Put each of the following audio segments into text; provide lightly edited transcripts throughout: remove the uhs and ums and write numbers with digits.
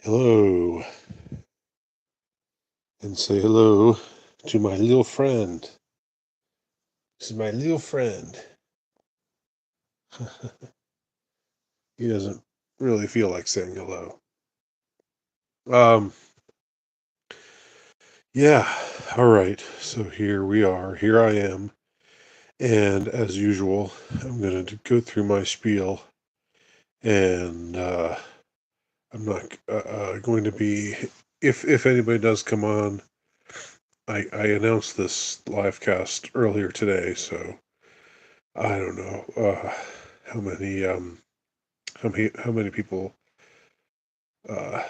Hello, and say hello to my little friend. This is my little friend. He doesn't really feel like saying hello. Um, yeah, all right. So here we are. Here I am. And as usual, I'm going to go through my spiel. And I'm not going to be, if anybody does come on, I announced this live cast earlier today. So I don't know how many. How many people uh,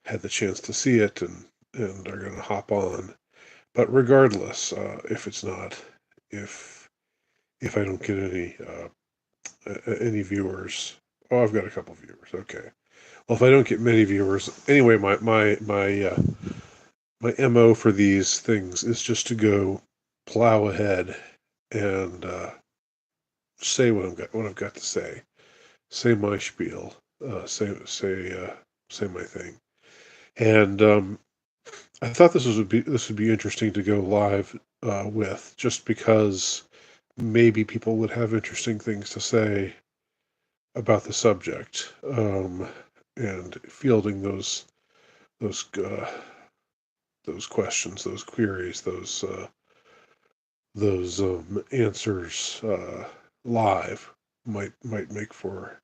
had the chance to see it and are going to hop on. But regardless, if if I don't get any viewers, oh, I've got a couple viewers. Okay. Well, if I don't get many viewers, anyway, my mo for these things is just to go plow ahead and say what I've got to say my spiel, say my thing. And I thought this would be interesting to go live with, just because maybe people would have interesting things to say about the subject, and fielding those those questions, those queries, those answers live might make for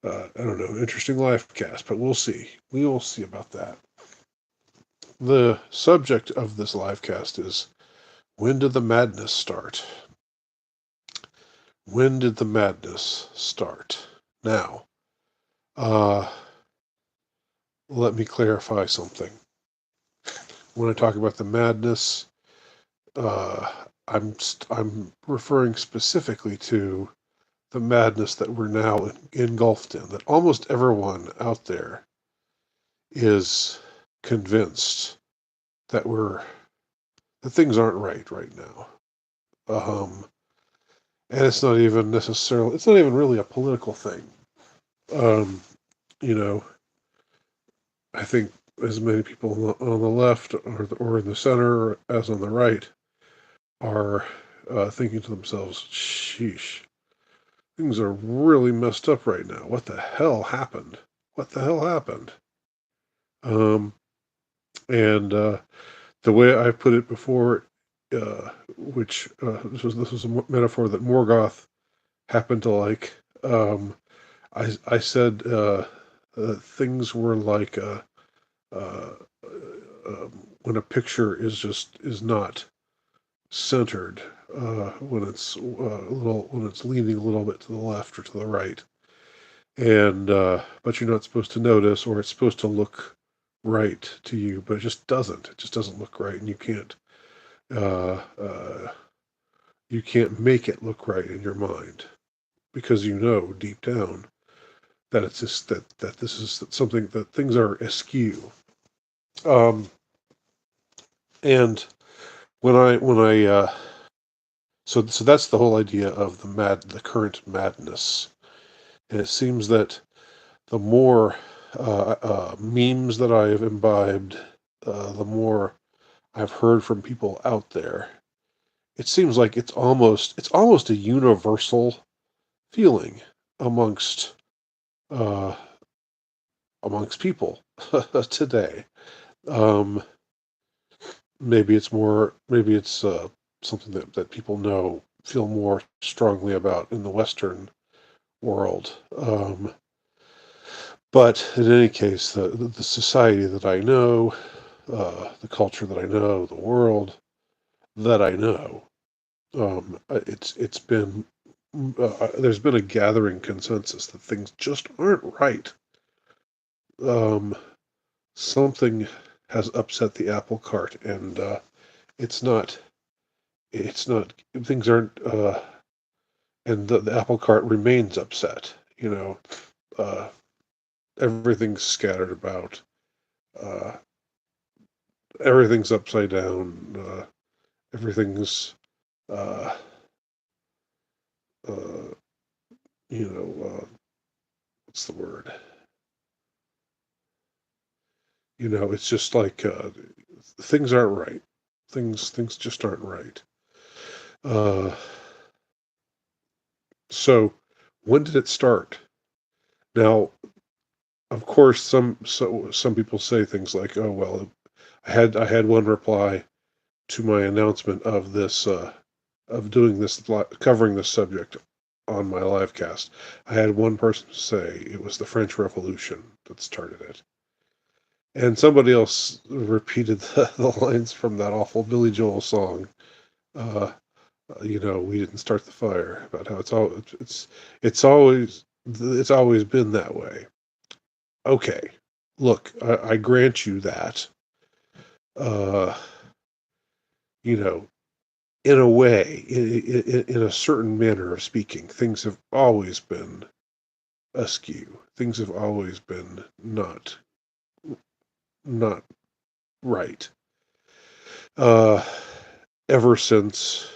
I don't know, interesting live cast, but we'll see. We will see about that. The subject of this live cast is, when did the madness start? When did the madness start? Now, uh, let me clarify something. When I talk about the madness, uh, I'm referring specifically to the madness that we're now engulfed in. That almost everyone out there is convinced that that things aren't right now. Um, and it's not even really a political thing. Um, you know, I think as many people on the left or in the center as on the right are thinking to themselves, sheesh, things are really messed up right now. What the hell happened? What the hell happened? Um, and the way I put it before, which this was a metaphor that Morgoth happened to like. I said things were like uh, when a picture is not centered, when it's leaning a little bit to the left or to the right, and but you're not supposed to notice, or it's supposed to look right to you, but it just doesn't. It just doesn't look right, and uh, uh, you can't make it look right in your mind, because you know deep down that it's just that this is something, that things are askew. Um, and when I so that's the whole idea of the current madness. And it seems that the more memes that I have imbibed, the more I've heard from people out there. It seems like it's almost a universal feeling amongst uh, amongst people today. Um, maybe it's something that people feel more strongly about in the Western world. But in any case, the society that I know, the culture that I know, the world that I know, it's been there's been a gathering consensus that things just aren't right. Um, Something has upset the apple cart, and it's not it's not things aren't and the apple cart remains upset. Uh, Everything's scattered about. Uh, Everything's upside down. Everything's uh, uh, you know, what's the word? It's just like things aren't right. Things just aren't right. Uh, so when did it start? Now, of course, some people say things like, "Oh well, I had one reply to my announcement of this of doing this covering this subject on my live cast. I had one person say it was the French Revolution that started it." And somebody else repeated the lines from that awful Billy Joel song. Uh, we didn't start the fire. About how it's always it's always been that way. Okay, look, I grant you that. Uh, you know, in a way, in a certain manner of speaking, things have always been askew. Things have always been not right. Uh, ever since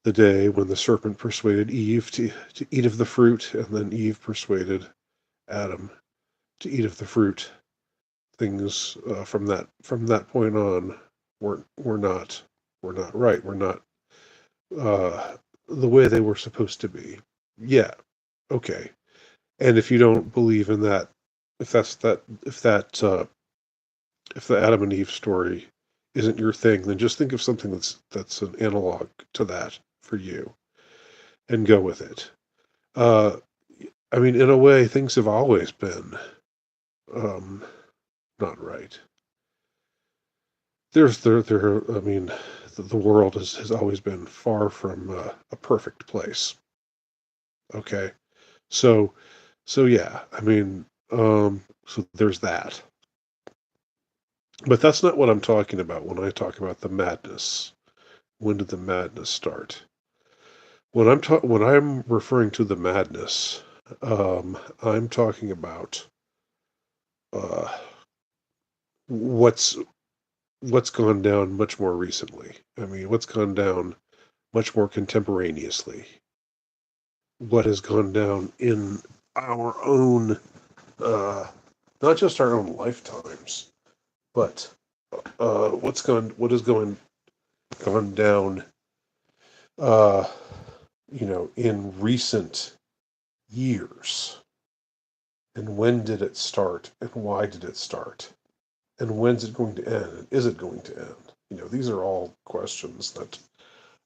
the day when the serpent persuaded Eve to eat of the fruit, and then Eve persuaded Adam to eat of the fruit. Things from that point on were not right. We're not the way they were supposed to be. Yeah, okay. And if you don't believe in that, if the Adam and Eve story isn't your thing, then just think of something that's an analog to that for you and go with it. Uh, I mean, in a way, things have always been um, not right. I mean, the world has always been far from a perfect place. Okay, so yeah, I mean, so there's that. But that's not what I'm talking about when I talk about the madness. When did the madness start? When I'm referring to the madness, I'm talking about uh, what's what's gone down much more recently. I mean, what's gone down much more contemporaneously. What has gone down in our own, uh, not just our own lifetimes, but what has gone down, uh, in recent years. And when did it start? And why did it start? And when's it going to end? And is it going to end? These are all questions that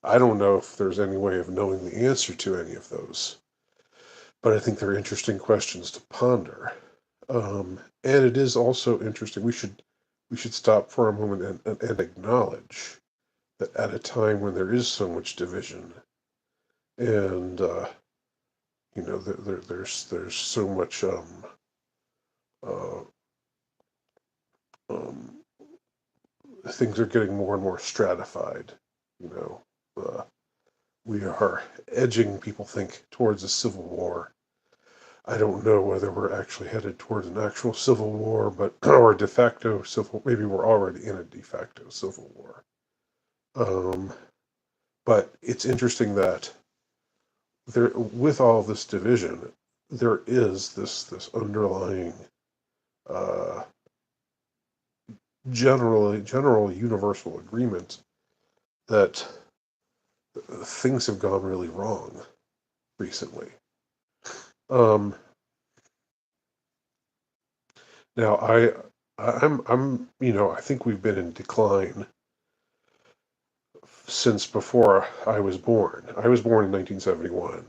I don't know if there's any way of knowing the answer to any of those. But I think they're interesting questions to ponder. And it is also interesting. We should stop for a moment and acknowledge that at a time when there is so much division and there's so much uh, um, things are getting more and more stratified. You know, we are edging, people think, towards a civil war. I don't know whether we're actually headed towards an actual civil war, but or de facto civil. Maybe we're already in a de facto civil war. Um, but it's interesting that there, with all this division, there is this underlying, uh, general universal agreement that things have gone really wrong recently. Um, now I think we've been in decline since before I was born. I was born in 1971,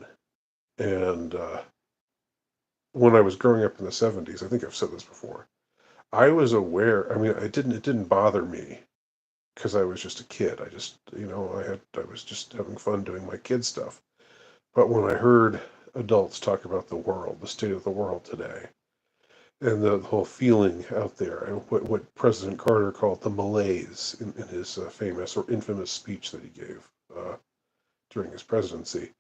and when I was growing up in the 70s, I think I've said this before. I was aware. I mean, it didn't bother me because I was just a kid. I just, I was just having fun doing my kid stuff. But when I heard adults talk about the world, the state of the world today, and the whole feeling out there, and what President Carter called the malaise in his famous or infamous speech that he gave during his presidency,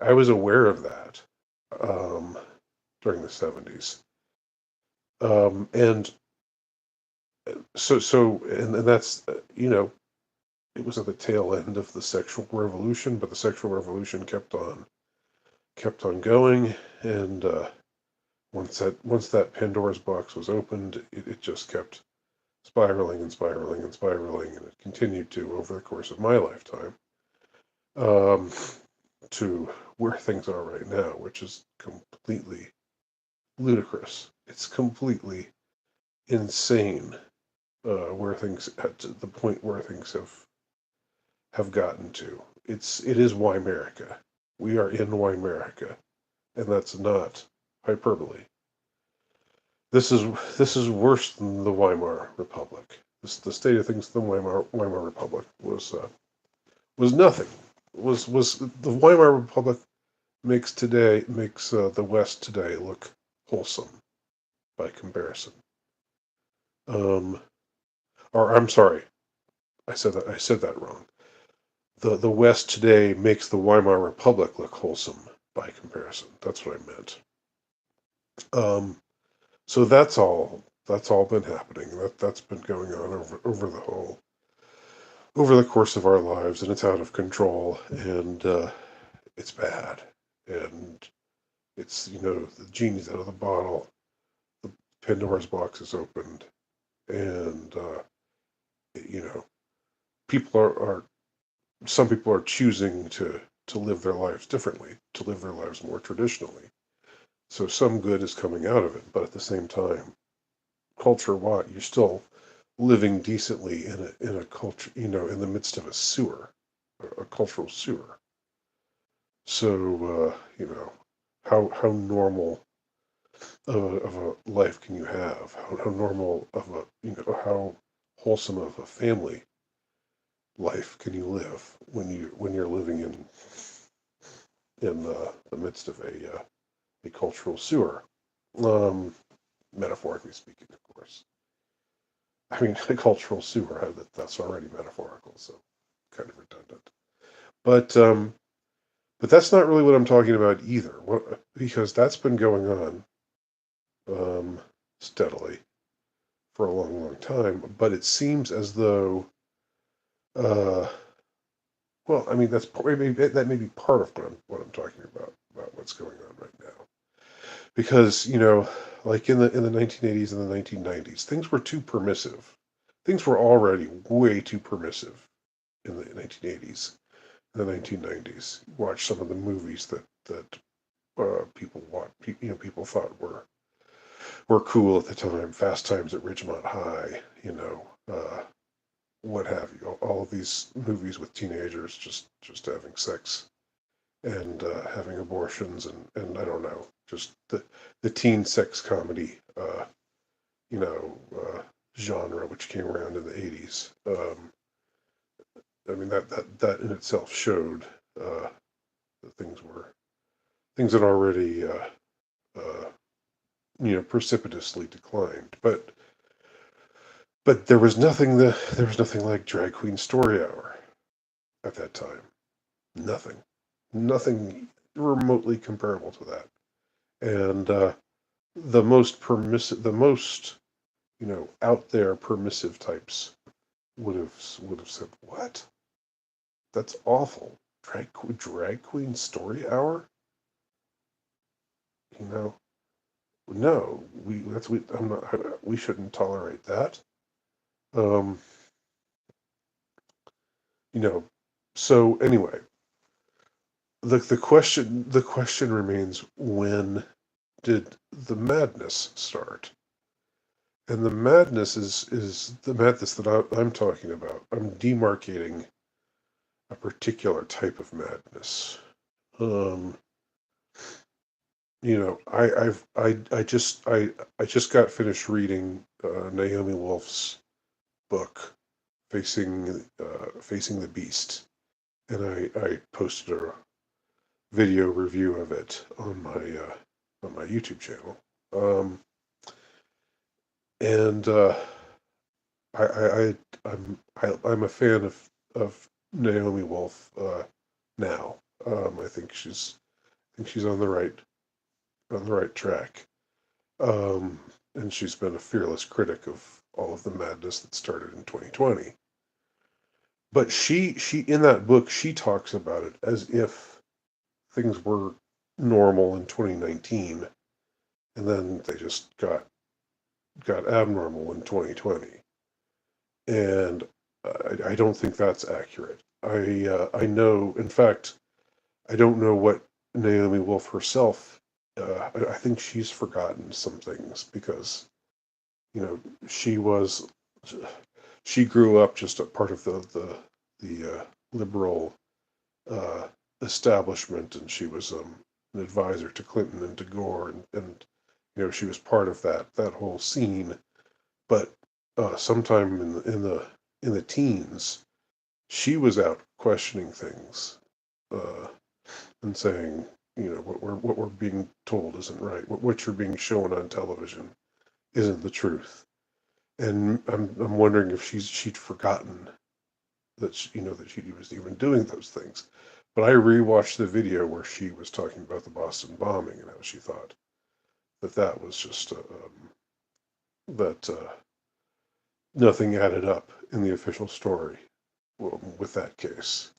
I was aware of that um, during the 70s. And and that's, it was at the tail end of the sexual revolution, but the sexual revolution kept on going, and Once that Pandora's box was opened, it just kept spiraling and spiraling and spiraling, and it continued to over the course of my lifetime, um, to where things are right now, which is completely ludicrous. It's completely insane, where things to the point where things have gotten to. It is Wymerica. We are in Wymerica, and that's not hyperbole. This is worse than the Weimar Republic. The state of things in the Weimar Republic was nothing. Was the Weimar Republic makes the West today look wholesome by comparison. Um, or I'm sorry, I said that wrong. The West today makes the Weimar Republic look wholesome by comparison. That's what I meant. Um, so that's all been happening. That's been going on over the course of our lives, and it's out of control, and it's bad, and it's the genie's out of the bottle. The Pandora's box is opened, and you know people are some people are choosing to live their lives differently, to live their lives more traditionally. So some good is coming out of it, but at the same time, culture-wide, you're still living decently in a culture, in the midst of a sewer, a cultural sewer. So how normal of a life can you have? How normal of a how wholesome of a family life can you live when you're living in the midst of a cultural sewer? Um, Metaphorically speaking, of course. I mean, a cultural sewer, that's already metaphorical, so kind of redundant. But that's not really what I'm talking about either, because that's been going on um, steadily for a long, long time. But it seems as though, uh, well, I mean, that may be part of what I'm talking about what's going on right now. Because like in the 1980s and the 1990s, things were too permissive. Things were already way too permissive in the 1980s and the 1990s. Watch some of the movies that people thought were cool at the time. Fast Times at Ridgemont High, what have you. All of these movies with teenagers just having sex and having abortions, and I don't know, just the teen sex comedy, you know, uh, genre, which came around in the 80s. I mean, that in itself showed that things had already uh, precipitously declined. But there was nothing like Drag Queen Story Hour at that time. Nothing remotely comparable to that. And the most out there permissive types would have said, "What? That's awful. Drag Queen Story Hour? You know, no, we shouldn't tolerate that." Um, you know, so anyway, the question remains, when did the madness start? And the madness is the madness that I'm talking about. I'm demarcating a particular type of madness. Um, I just got finished reading Naomi Wolf's book, Facing the Beast, and I posted a video review of it on my YouTube channel. Um, and I, I, I I'm a fan of Naomi Wolf now. I think she's on the right track. And she's been a fearless critic of all of the madness that started in 2020. But she in that book she talks about it as if things were normal in 2019, and then they just got abnormal in 2020. And I don't think that's accurate. I know, in fact, I don't know what Naomi Wolf herself. I think she's forgotten some things because you know she was she grew up just a part of the liberal uh, establishment, and she was an advisor to Clinton and to Gore, and she was part of that whole scene. But sometime in the teens, she was out questioning things uh, and saying, what we're being told isn't right. What you're being shown on television isn't the truth. And I'm wondering if she'd forgotten that she was even doing those things. But I rewatched the video where she was talking about the Boston bombing and how she thought that was just that nothing added up in the official story with that case.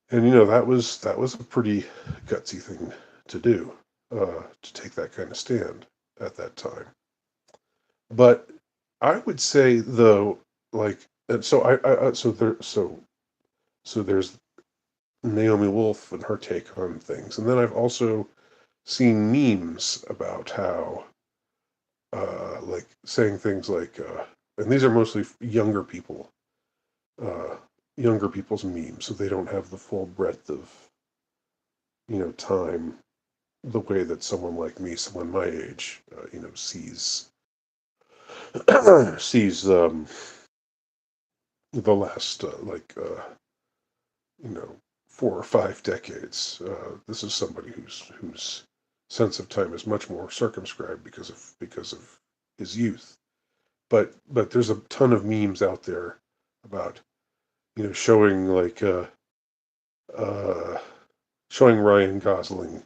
And that was a pretty gutsy thing to do, to take that kind of stand at that time. But I would say though, like, and so so there's Naomi Wolf and her take on things, and then I've also seen memes about how, like, saying things like, and these are mostly uh, younger people's memes, so they don't have the full breadth of time the way that someone like me, someone my age, sees sees the last you know 4 or 5 decades. This is somebody whose sense of time is much more circumscribed because of his youth. But there's a ton of memes out there about showing uh, showing Ryan Gosling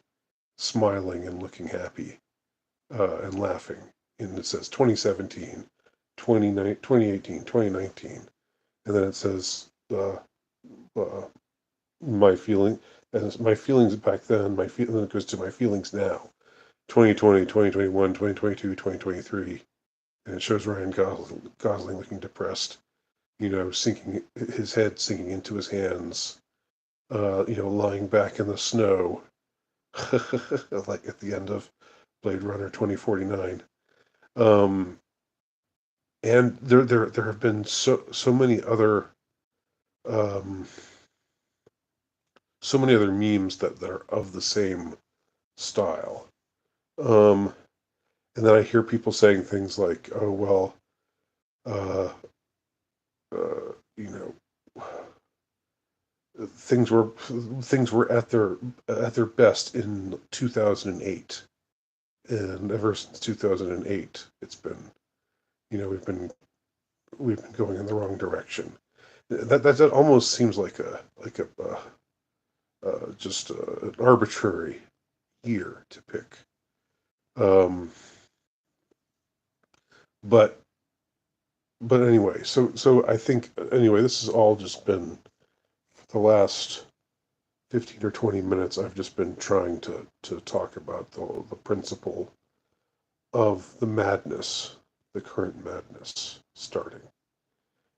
smiling and looking happy and laughing, and it says 2017, 2018, 2019, and then it says uh, my feeling as my feelings back then, my feeling goes to my feelings now. 2020, 2021, 2022, 2023, and it shows Ryan Gosling looking depressed, sinking his head sinking into his hands, lying back in the snow, like at the end of Blade Runner 2049. Um, and there have been so many other um, memes that are of the same style. Um, and then I hear people saying things like, "Oh well, uh, you know, things were at their best in 2008, and ever since 2008, it's been, we've been going in the wrong direction." That almost seems like a just an arbitrary year to pick. Um, but anyway, so I think anyway, this has all just been the last 15 or 20 minutes. I've just been trying to talk about the principle of the madness, the current madness starting.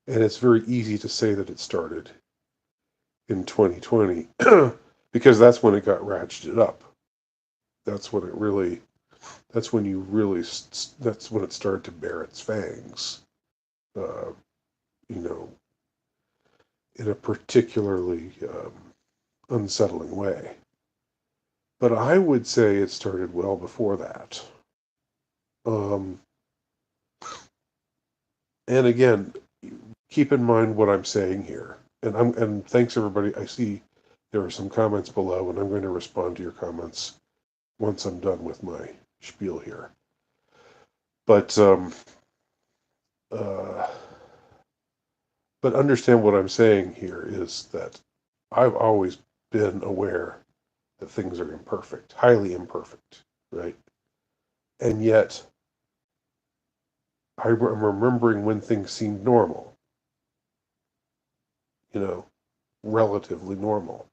And it's very easy to say that it started in 2020 because that's when it got ratcheted up. That's when it really, that's when you really, that's when it started to bear its fangs, uh, you know, in a particularly unsettling way. But I would say it started well before that. Um, and again, keep in mind what I'm saying here. And thanks everybody. I see there are some comments below, and I'm going to respond to your comments once I'm done with my spiel here. But uh, but understand what I'm saying here is that I've always been aware that things are imperfect, highly imperfect, right? And yet I'm remembering when things seemed normal, you know, relatively normal.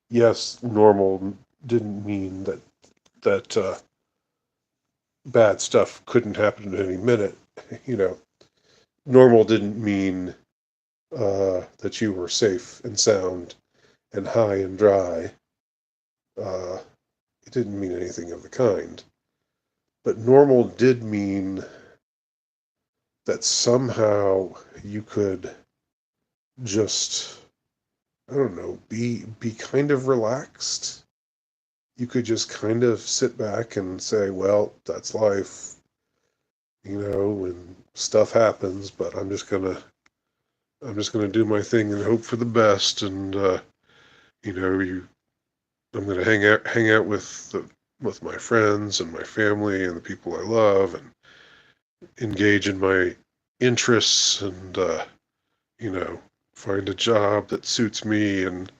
Yes, normal didn't mean that bad stuff couldn't happen at any minute. You know, normal didn't mean that you were safe and sound and high and dry. Uh, it didn't mean anything of the kind. But normal did mean that somehow you could just, I don't know, be kind of relaxed. You could just kind of sit back and say, well, that's life, you know, and stuff happens, but I'm just gonna do my thing and hope for the best. And you know, I'm gonna hang out with my friends and my family and the people I love, and engage in my interests, and you know, find a job that suits me, and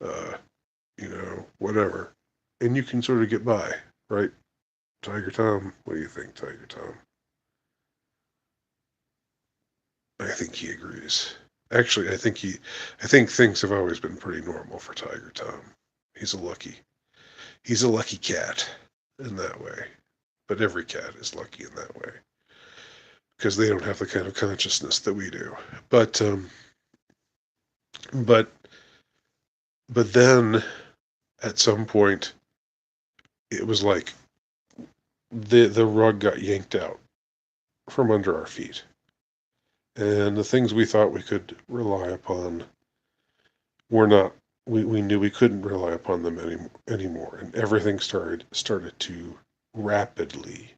uh, you know, whatever. And you can sort of get by, right? Tiger Tom, what do you think, Tiger Tom? I think he agrees. Actually, I think things have always been pretty normal for Tiger Tom. He's a lucky, he's a lucky cat in that way. But every cat is lucky in that way because they don't have the kind of consciousness that we do. But but but then at some point, it was like the rug got yanked out from under our feet, and the things we thought we could rely upon were not. We knew we couldn't rely upon them anymore, and everything started to rapidly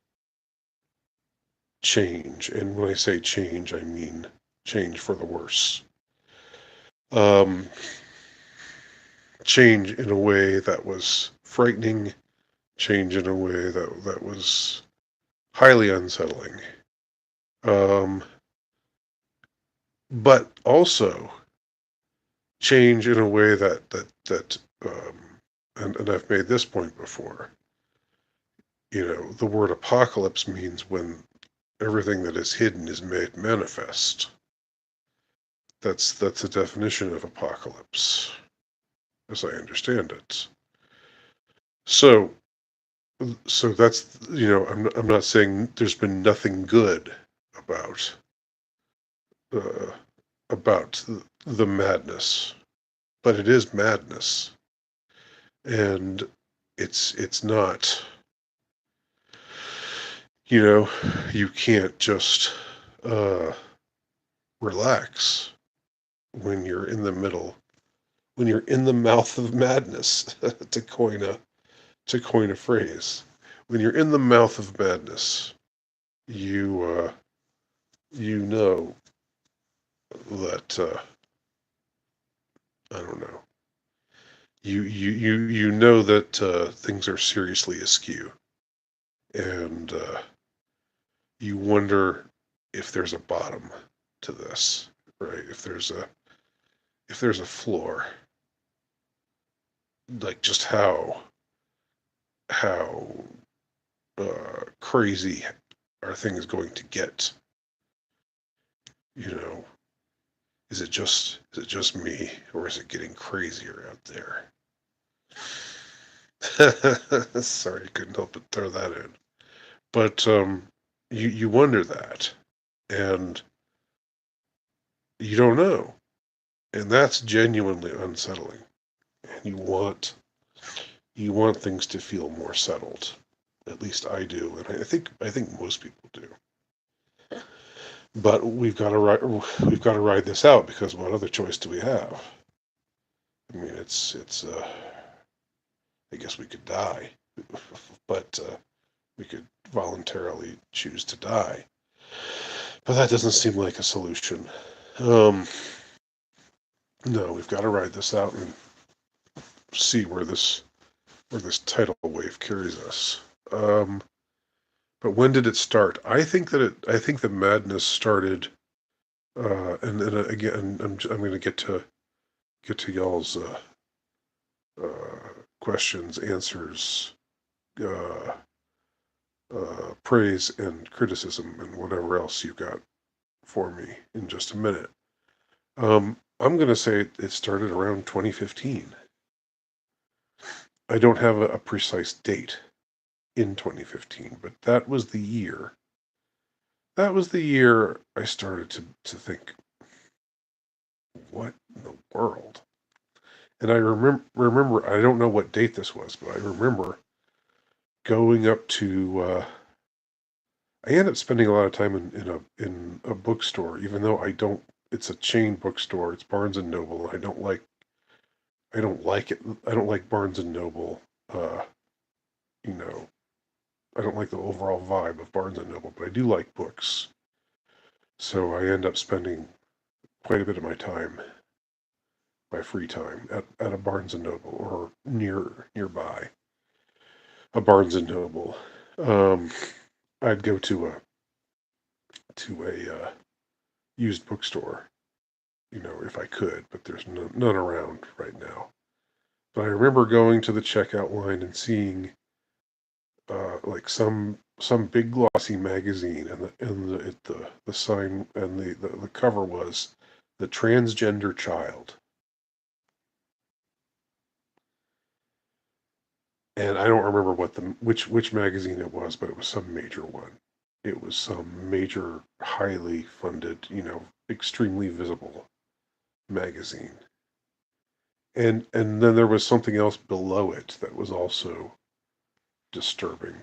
change. And when I say change, I mean change for the worse. Um, Change in a way that was frightening, change in a way that was highly unsettling. Um, but also change in a way and I've made this point before. You know, the word apocalypse means when everything that is hidden is made manifest. That's the definition of apocalypse, as I understand it. So that's, you know, I'm not saying there's been nothing good about uh, about the madness, but it is madness, and it's not, you know, you can't just uh, relax when you're in the middle, when you're in the mouth of madness, to coin a phrase. When you're in the mouth of madness, you you know that I don't know. You know that things are seriously askew, and you wonder if there's a bottom to this, right? If there's a floor, like just how crazy are things going to get? You know, is it just me, or is it getting crazier out there? Sorry, couldn't help but throw that in. But you wonder that, and you don't know, and that's genuinely unsettling. And you want things to feel more settled. At least I do, and I think most people do. But we've got to ride this out, because what other choice do we have? I mean, it's I guess we could die, but we could voluntarily choose to die. But that doesn't seem like a solution. Um, no, we've got to ride this out and see where this tidal wave carries us. But when did it start? I think the madness started, and again, I'm going to get to y'all's questions, answers, uh, praise and criticism, and whatever else you've got for me in just a minute. I'm going to say it started around 2015. I don't have a precise date, in 2015, but that was the year. That was the year I started to think, what in the world? And I remember, I don't know what date this was, but I remember going up to, I ended up spending a lot of time in a bookstore, even though I don't, it's a chain bookstore, it's Barnes and Noble, and I don't like it, I don't like Barnes and Noble, you know, I don't like the overall vibe of Barnes and Noble, but I do like books. So I end up spending quite a bit of my time, my free time, at a Barnes and Noble or nearby a Barnes and Noble. Um, I'd go to a used bookstore, if I could, but there's none around right now. But I remember going to the checkout line and seeing like some big glossy magazine, and the sign and the cover was the transgender child. And I don't remember which magazine it was, but it was some major one. It was some major, highly funded, extremely visible magazine. And then there was something else below it that was also disturbing.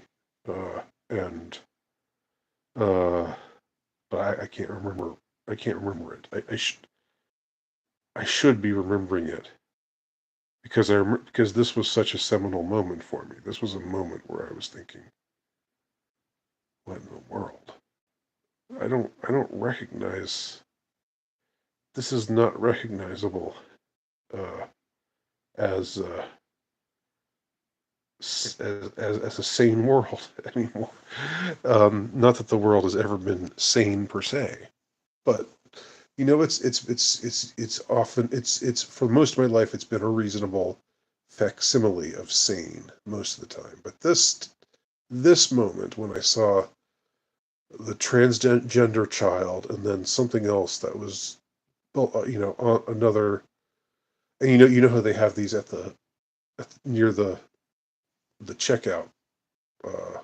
And but I can't remember. I can't remember it. I should be remembering it because this was such a seminal moment for me. This was a moment where I was thinking, what in the world? I don't recognize. This is not recognizable uh, as, as a sane world anymore. Not that the world has ever been sane per se, but it's often it's for most of my life it's been a reasonable facsimile of sane most of the time. But this moment when I saw the transgender child and then something else that was, well, another, and you know how they have these near the checkout uh,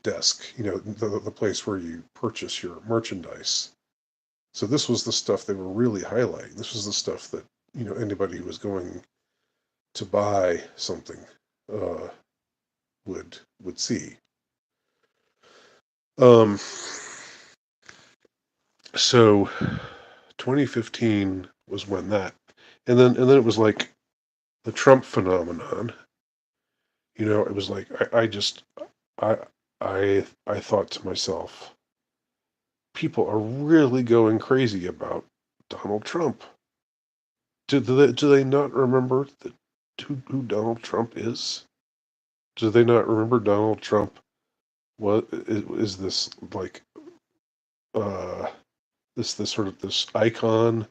desk, the place where you purchase your merchandise. So this was the stuff they were really highlighting. This was the stuff that anybody who was going to buy something uh, would see. Um, so 2015 was when that, and then it was like the Trump phenomenon. It was like I I thought to myself, people are really going crazy about Donald Trump. Do they not remember who Donald Trump is? Do they not remember Donald Trump? What is this like? Uh, this sort of this icon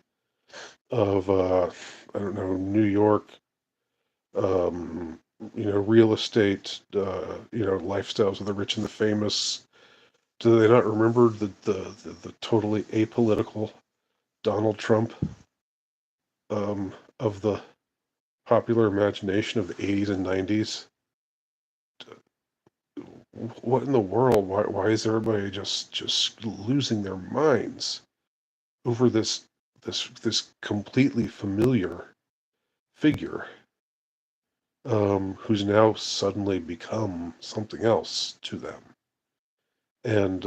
of I don't know, New York, um, real estate, lifestyles of the rich and the famous. Do they not remember the totally apolitical Donald Trump of the popular imagination of the 80s and 90s? What in the world? Why is everybody just losing their minds over this completely familiar figure, who's now suddenly become something else to them? And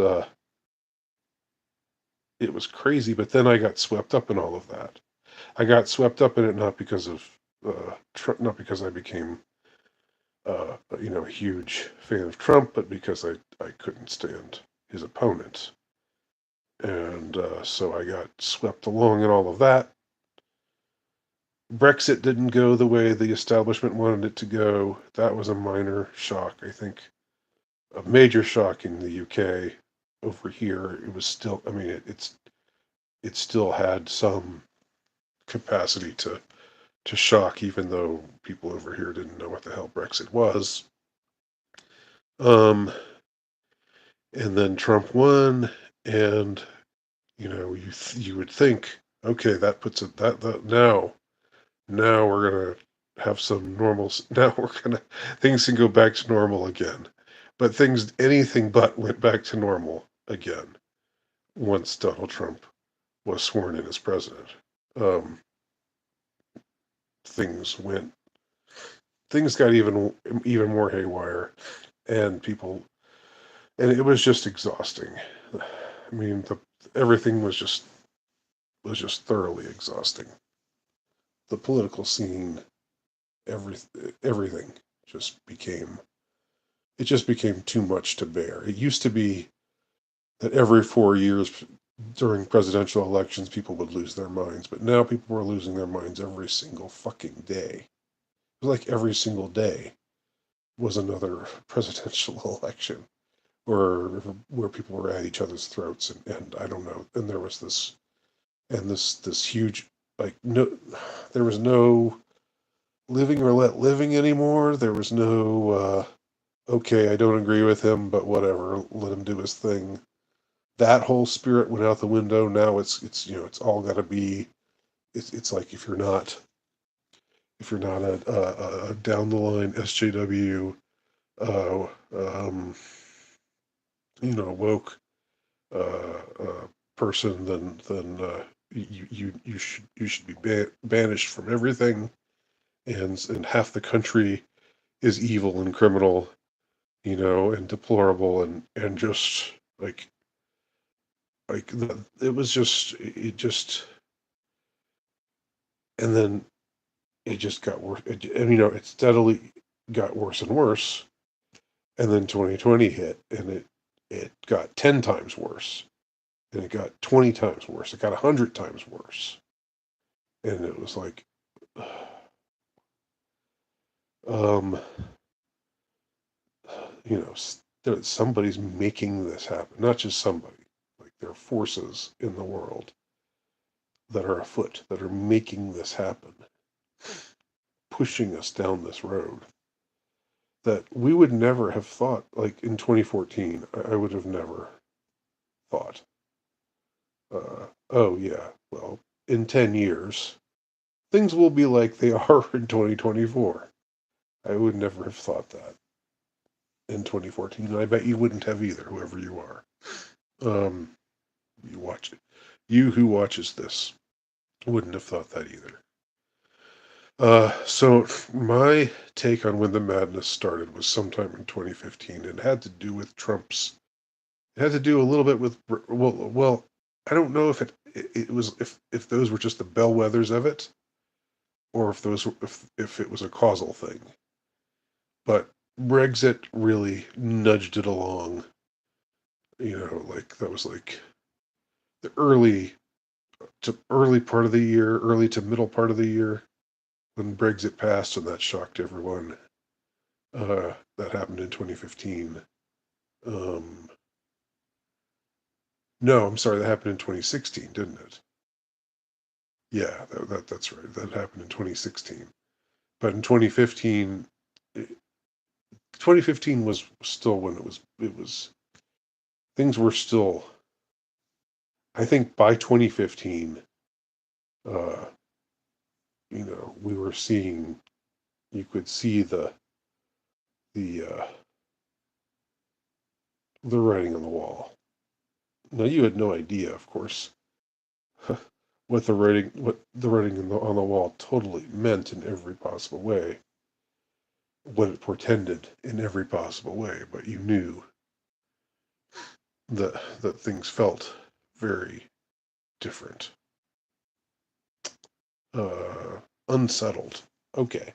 it was crazy, but then I got swept up in all of that. I got swept up in it not because of not because I became a huge fan of Trump, but because I couldn't stand his opponent. And so I got swept along in all of that. Brexit didn't go the way the establishment wanted it to go. That was a minor shock, I think. A major shock in the UK. Over here, it was still, I mean, it still had some capacity to shock, even though people over here didn't know what the hell Brexit was. Um, and then Trump won, and you would think, okay, that puts it that now we're gonna have some normal. Now things can go back to normal again, but anything but went back to normal again once Donald Trump was sworn in as president. Um, things went, things got even more haywire, and and it was just exhausting. I mean, everything was just thoroughly exhausting. The political scene, every everything just became it just became too much to bear. It used to be that every 4 years during presidential elections people would lose their minds, but now people were losing their minds every single fucking day. It was like every single day was another presidential election where people were at each other's throats, and I don't know, and there was this huge, like, no, there was no living or let living anymore. There was no okay, I don't agree with him, but whatever, let him do his thing. That whole spirit went out the window. Now it's it's all got to be. It's like if you're not a down the line SJW, uh, um, woke person, then you should be banished from everything, and half the country is evil and criminal, and deplorable, and just it was just it just and then it just got worse, and it steadily got worse and worse, and then 2020 hit, and it got 10 times worse, and it got 20 times worse, it got 100 times worse, and it was like, um, somebody's making this happen. Not just somebody, like there are forces in the world that are afoot that are making this happen, pushing us down this road that we would never have thought. Like in 2014, I would have never thought, oh yeah, well, in 10 years, things will be like they are in 2024. I would never have thought that in 2014. And I bet you wouldn't have either, whoever you are. Um, you watch it. You who watches this wouldn't have thought that either. So my take on when the madness started was sometime in 2015. It had to do with Trump's. It had to do a little bit with, well. I don't know if it was, if those were just the bellwethers of it, or if it was a causal thing. But Brexit really nudged it along. Like that was like the early part of the year, early to middle part of the year when Brexit passed, and that shocked everyone. That happened in 2015. Um, no, I'm sorry, that happened in 2016, didn't it? Yeah, that's right. That happened in 2016. But in 2015, 2015 was still when it was things were still. I think by 2015, uh, we were seeing. You could see the the writing on the wall. Now you had no idea, of course, what the writing on the wall totally meant in every possible way, what it portended in every possible way, but you knew that things felt very different, unsettled. Okay,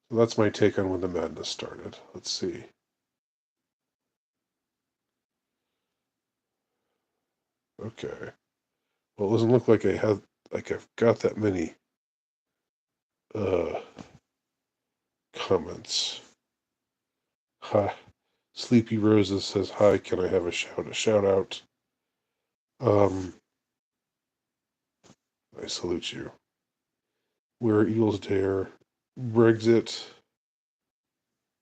so that's my take on when the madness started. Let's see. Okay, well, it doesn't look like I've got that many uh, comments. Hi, Sleepy Roses says hi. Can I have a shout out? Um, I salute you. Where eagles dare. Brexit.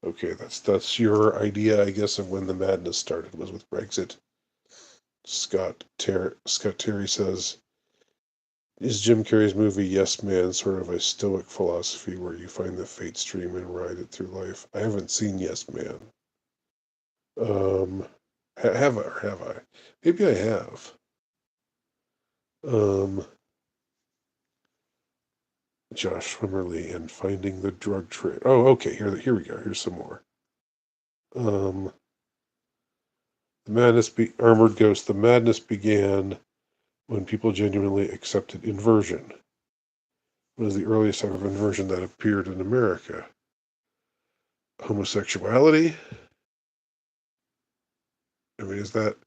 Okay, that's your idea, I guess, of when the madness started, was with Brexit. Scott Terry says Is Jim Carrey's movie Yes Man sort of a stoic philosophy where you find the fate stream and ride it through life? I haven't seen Yes Man. Um, have I or have I? Maybe I have. Um, Josh Swimmerly and Finding the Drug Trade. Oh, okay. Here we go. Here's some more. Um, Armored Ghost. The madness began when people genuinely accepted inversion. What is the earliest type of inversion that appeared in America? Homosexuality. I mean, is that?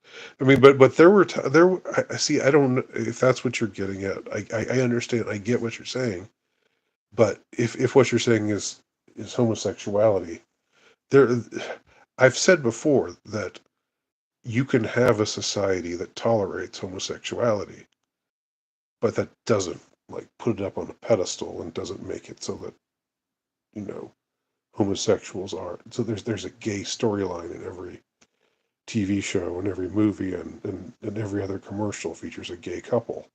I mean, but there were there. I see. I don't know if that's what you're getting at. I understand. I get what you're saying. But if what you're saying is homosexuality, there, I've said before that you can have a society that tolerates homosexuality, but that doesn't like put it up on a pedestal and doesn't make it so that you know homosexuals are. So there's a gay storyline in every TV show and every movie and every other commercial features a gay couple.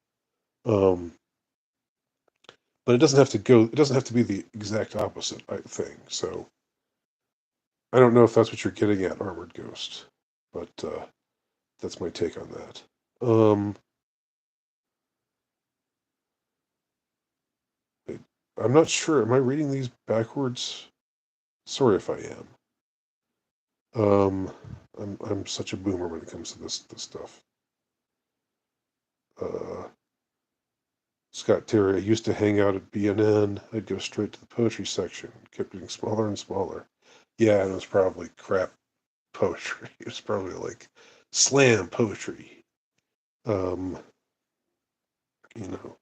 Um, but it doesn't have to go. It doesn't have to be the exact opposite thing. So I don't know if that's what you're getting at, Armored Ghost, but that's my take on that. I'm not sure. Am I reading these backwards? Sorry if I am. I'm such a boomer when it comes to this stuff. Uh, Scott Terry. I used to hang out at BNN. I'd go straight to the poetry section. It kept getting smaller and smaller. Yeah, and it was probably crap poetry. It was probably like slam poetry. Um, you know,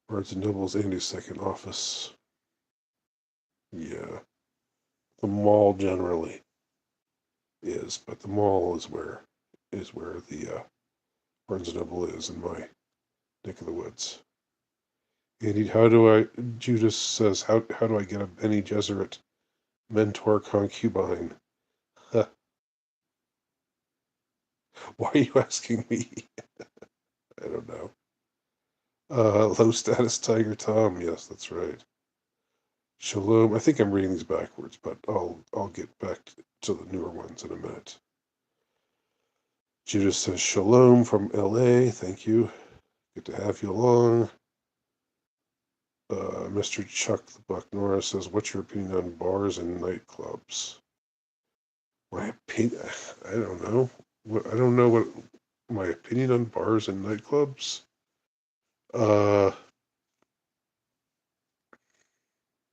Barnes and Noble's Andy's second office. Yeah, the mall generally is, but the mall is where the Barnes and Noble is in my neck of the woods. Andy, Judas says, how do I get a Bene Gesserit mentor concubine? Huh. Why are you asking me? I don't know. Low status Tiger Tom. Yes, that's right. Shalom. I think I'm reading these backwards, but I'll get back to the newer ones in a minute. Judas says Shalom from LA. Thank you. Good to have you along. Mr. Chuck the Buck Norris says, "What's your opinion on bars and nightclubs?" My opinion, I don't know. I don't know what my opinion on bars and nightclubs. Uh,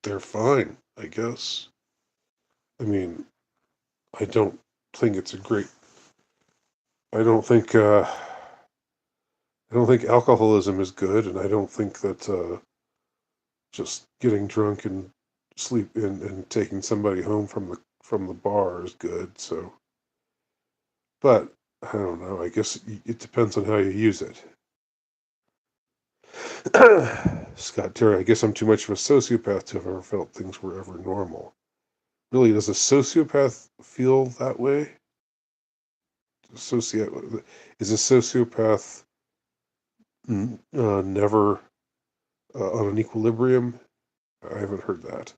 they're fine, I guess. I mean, I don't think it's a great. I don't think. I don't think alcoholism is good, and I don't think that just getting drunk and sleep and taking somebody home from the bar is good. So, but I don't know. I guess it depends on how you use it. Scott Terry, I guess I'm too much of a sociopath to have ever felt things were ever normal. Really, does a sociopath feel that way? Is a sociopath never on an equilibrium? I haven't heard that.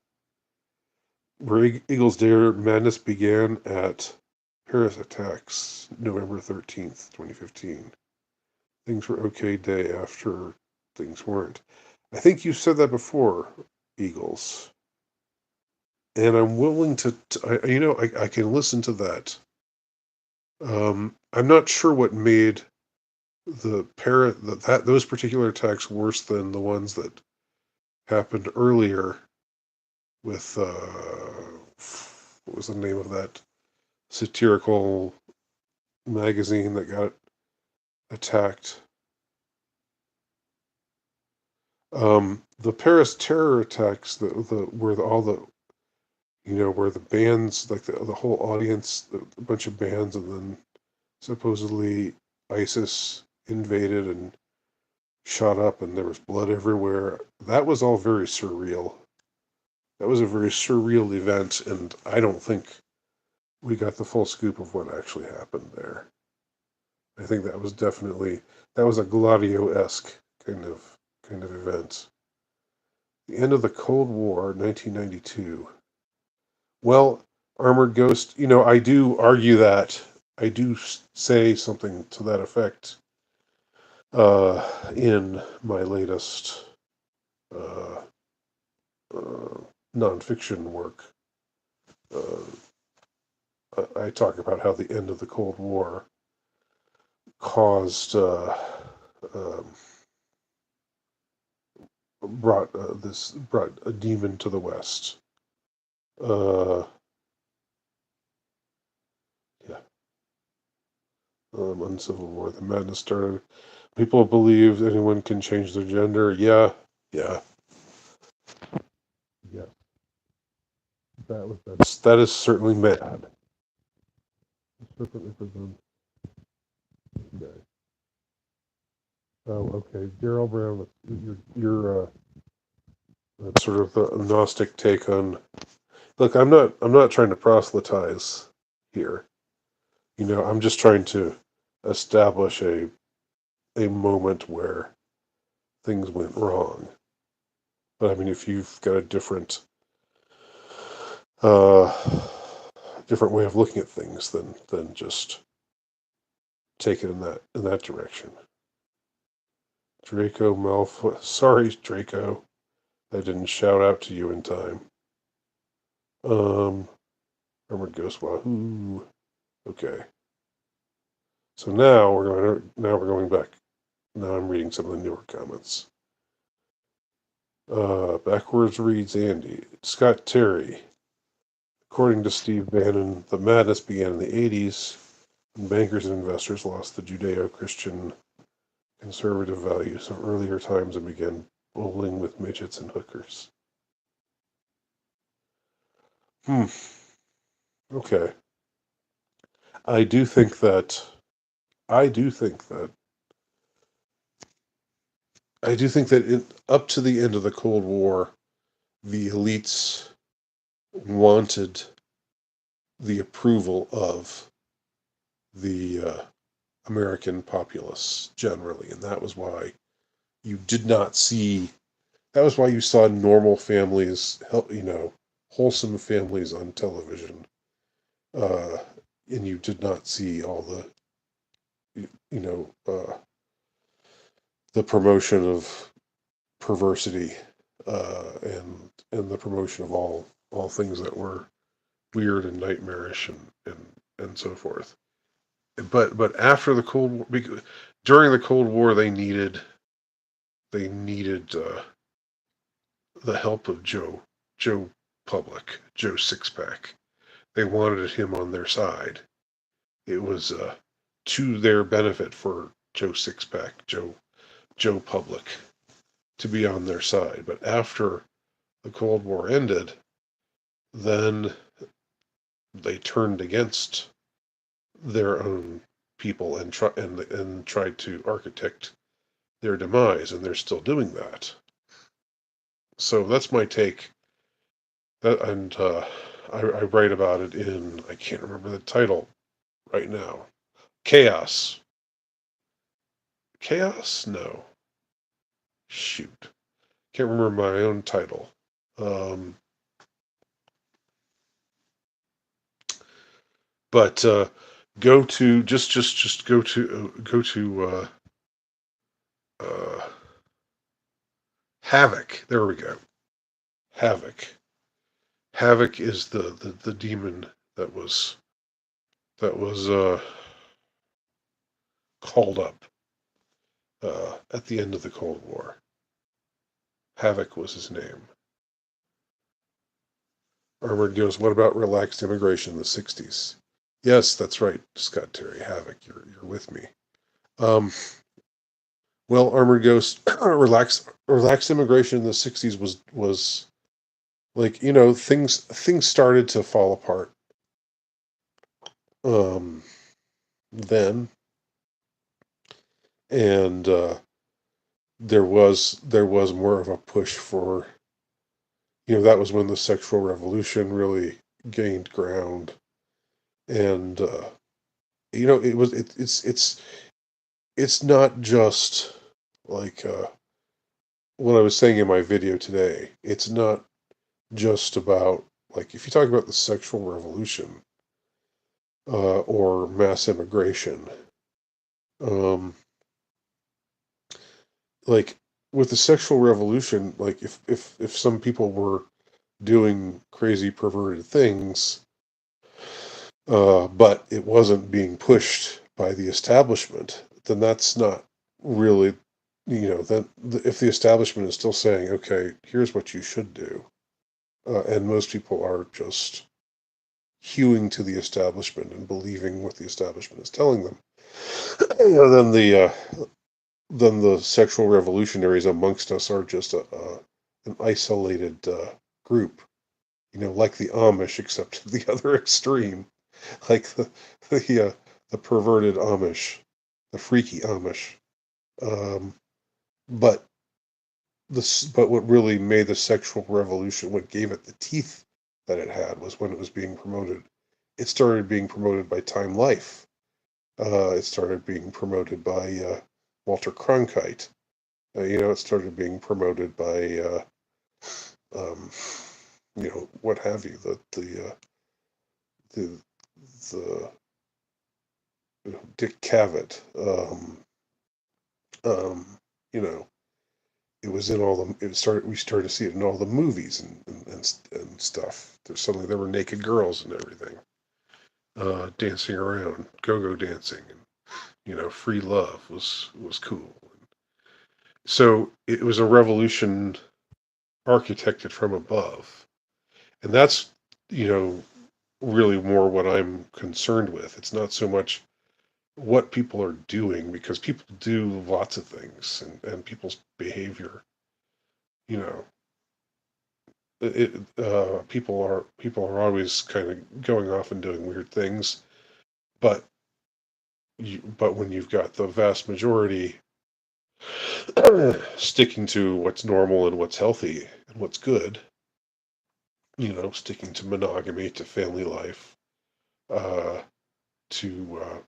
Where Eagles Dare Madness began at Paris attacks, November 13th, 2015. Things were okay day after things weren't. I think you said that before, Eagles. And I'm willing I can listen to that. I'm not sure what made those particular attacks worse than the ones that happened earlier with what was the name of that satirical magazine that got attacked? The Paris terror attacks, all the where the bands, like the whole audience, a bunch of bands, and then supposedly ISIS invaded and shot up, and there was blood everywhere. That was all very surreal. That was a very surreal event, and I don't think we got the full scoop of what actually happened there. I think that was a Gladio-esque kind of event. The end of the Cold War, 1992. Well, Armored Ghost, I do argue that. I do say something to that effect in my latest uh, uh, nonfiction work. Uh, I talk about how the end of the Cold War caused um, brought a demon to the West. Uh, yeah, Uncivil War. The madness started. People believe anyone can change their gender. Yeah, yeah. That is certainly mad. Serpent represents today. Oh, okay. Daryl Brown, that's sort of the Gnostic take on. Look, I'm not trying to proselytize here. I'm just trying to establish a moment where things went wrong. But I mean, if you've got a uh, different way of looking at things, then just take it in that direction. Draco Malfoy. Sorry, Draco. I didn't shout out to you in time. Armored Ghost Wahoo. Okay. So now we're going back. Now I'm reading some of the newer comments. Backwards reads Andy. Scott Terry. According to Steve Bannon, the madness began in the 80s when bankers and investors lost the Judeo-Christian conservative values of earlier times and began bowling with midgets and hookers. Okay. I do think that I do think that up to the end of the Cold War, the elites wanted the approval of the American populace generally, and that was why you did not see. That was why you saw normal families, wholesome families on television, uh, and you did not see all the promotion of perversity and the promotion of all things that were weird and nightmarish and so forth. But after the Cold War, during the Cold War, they needed the help of Joe Public, Joe Sixpack. They wanted him on their side. It was to their benefit for Joe Sixpack, Joe Public, to be on their side. But after the Cold War ended, then they turned against their own people and tried to architect their demise, and they're still doing that. So that's my take. And I write about it in, I can't remember the title right now. Chaos. Chaos? No. Shoot. Can't remember my own title. But go to just go to Havoc. There we go. Havoc. Havoc is the demon that was called up at the end of the Cold War. Havoc was his name. Armored goes, what about relaxed immigration in the 60s? Yes, that's right, Scott Terry. Havoc, you're with me. Well, Armored Ghost, relaxed immigration in the 60s was like, things started to fall apart. Then, and there was more of a push for, that was when the sexual revolution really gained ground, and it's not just Like what I was saying in my video today, it's not just about, like, if you talk about the sexual revolution or mass immigration, um, like with the sexual revolution, like if some people were doing crazy perverted things, but it wasn't being pushed by the establishment, then that's not really, then if the establishment is still saying, okay, here's what you should do, and most people are just hewing to the establishment and believing what the establishment is telling them, then the sexual revolutionaries amongst us are just an isolated group, like the Amish, except the other extreme, like the perverted Amish, the freaky Amish. Um, but but what really made the sexual revolution, what gave it the teeth that it had, was when it was being promoted. It started being promoted by Time Life. It started being promoted by Walter Cronkite. It started being promoted by um, what have you, the the Dick Cavett. Um, you know, it was in all the. It started. We started to see it in all the movies and stuff. Suddenly there were naked girls and everything, dancing around, go-go dancing, and free love was cool. So it was a revolution architected from above, and that's you know really more what I'm concerned with. It's not so much what people are doing, because people do lots of things, and people's behavior, you know, people are always kind of going off and doing weird things, but but when you've got the vast majority sticking to what's normal and what's healthy and what's good, sticking to monogamy, to family life, uh, to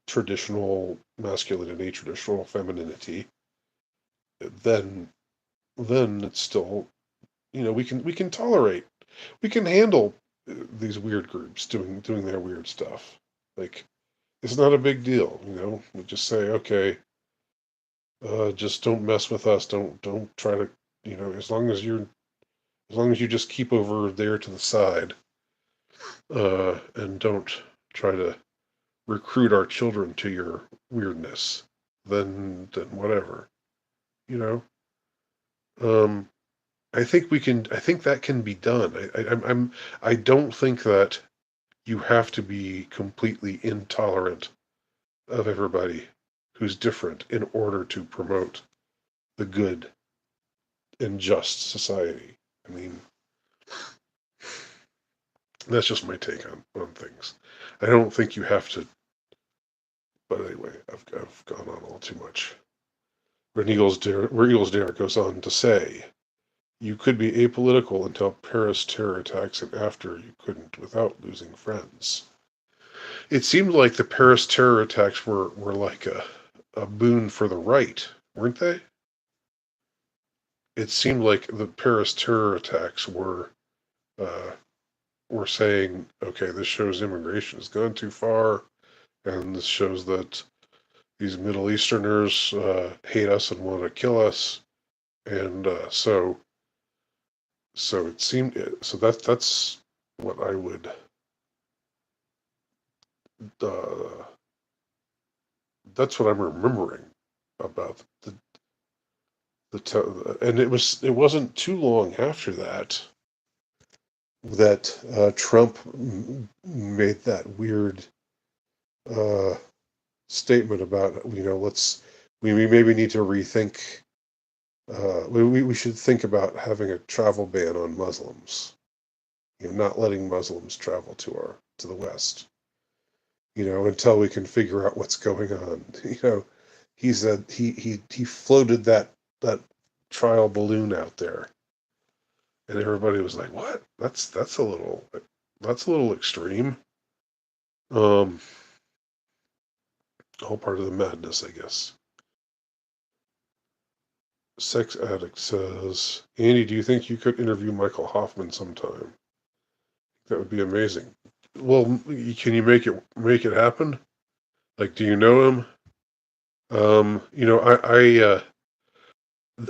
traditional masculinity, traditional femininity, then it's still, we can tolerate, we can handle these weird groups doing their weird stuff. Like, it's not a big deal. We just say, okay, just don't mess with us. Don't try to, as long as you just keep over there to the side, and don't try to recruit our children to your weirdness, then whatever, you know. Um, I think that can be done. I don't think that you have to be completely intolerant of everybody who's different in order to promote the good and just society. I mean, that's just my take on things. I don't think you have to, but anyway, I've gone on a little too much. Where Eagles Dare goes on to say, you could be apolitical until Paris terror attacks, and after you couldn't without losing friends. It seemed like the Paris terror attacks were like a boon for the right, weren't they? It seemed like the Paris terror attacks uh, were saying, okay, this shows immigration has gone too far, and this shows that these Middle Easterners hate us and want to kill us, and so it seemed, that's what I would, uh, that's what I'm remembering about and it wasn't too long after that Trump made that weird uh, statement about, we maybe need to rethink, we should think about having a travel ban on Muslims, not letting Muslims travel to the West, until we can figure out what's going on. He said he floated that trial balloon out there, and everybody was like, "What? That's a little extreme." Um, all part of the madness, I guess. Sex Addict says, Andy, do you think you could interview Michael Hoffman sometime? That would be amazing. Well, can you make it happen? Like, do you know him?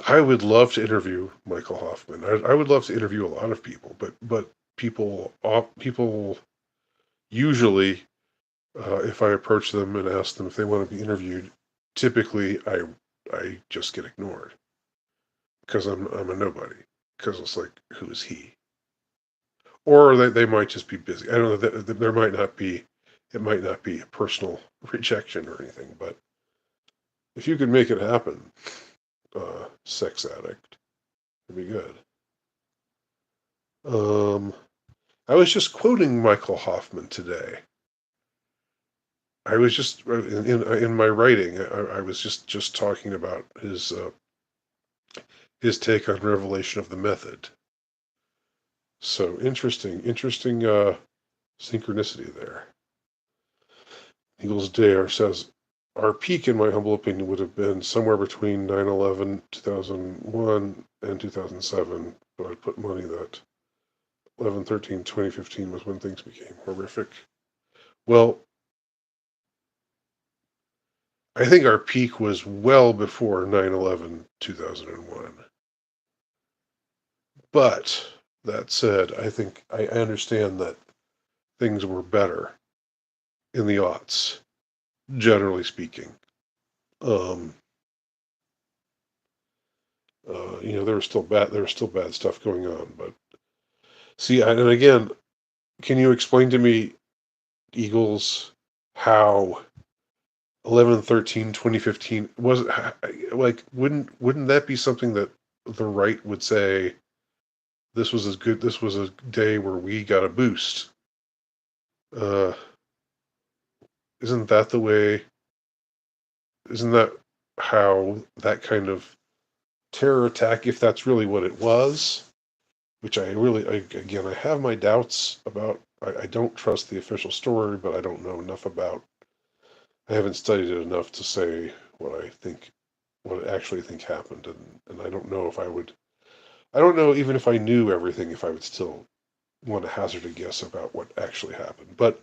I would love to interview Michael Hoffman. I would love to interview a lot of people, but people usually, if I approach them and ask them if they want to be interviewed, typically I just get ignored because I'm a nobody. Because it's like, who is he? Or they might just be busy. I don't know. There might not be. It might not be a personal rejection or anything, but if you could make it happen, Sex Addict, it'd be good. Um, I was just quoting Michael Hoffman today. I was just in my writing. I was just talking about his take on Revelation of the Method. So interesting synchronicity there. Eagles Dare says, our peak, in my humble opinion, would have been somewhere between 9/11, 2001, and 2007. But I'd put money that 11/13, 2015 was when things became horrific. Well, I think our peak was well before 9/11, 2001. But that said, I think I understand that things were better in the aughts, generally speaking. Um, there was still bad stuff going on, but see, and again, can you explain to me, Eagles, how 11/13, 2015 was like? Wouldn't that be something that the right would say this was a day where we got a boost? Uh, isn't that the way? Isn't that how that kind of terror attack, if that's really what it was, which again, I have my doubts about. I don't trust the official story, but I don't know enough about. I haven't studied it enough to say what I actually think happened, and I don't know if I would. I don't know even if I knew everything, if I would still want to hazard a guess about what actually happened. But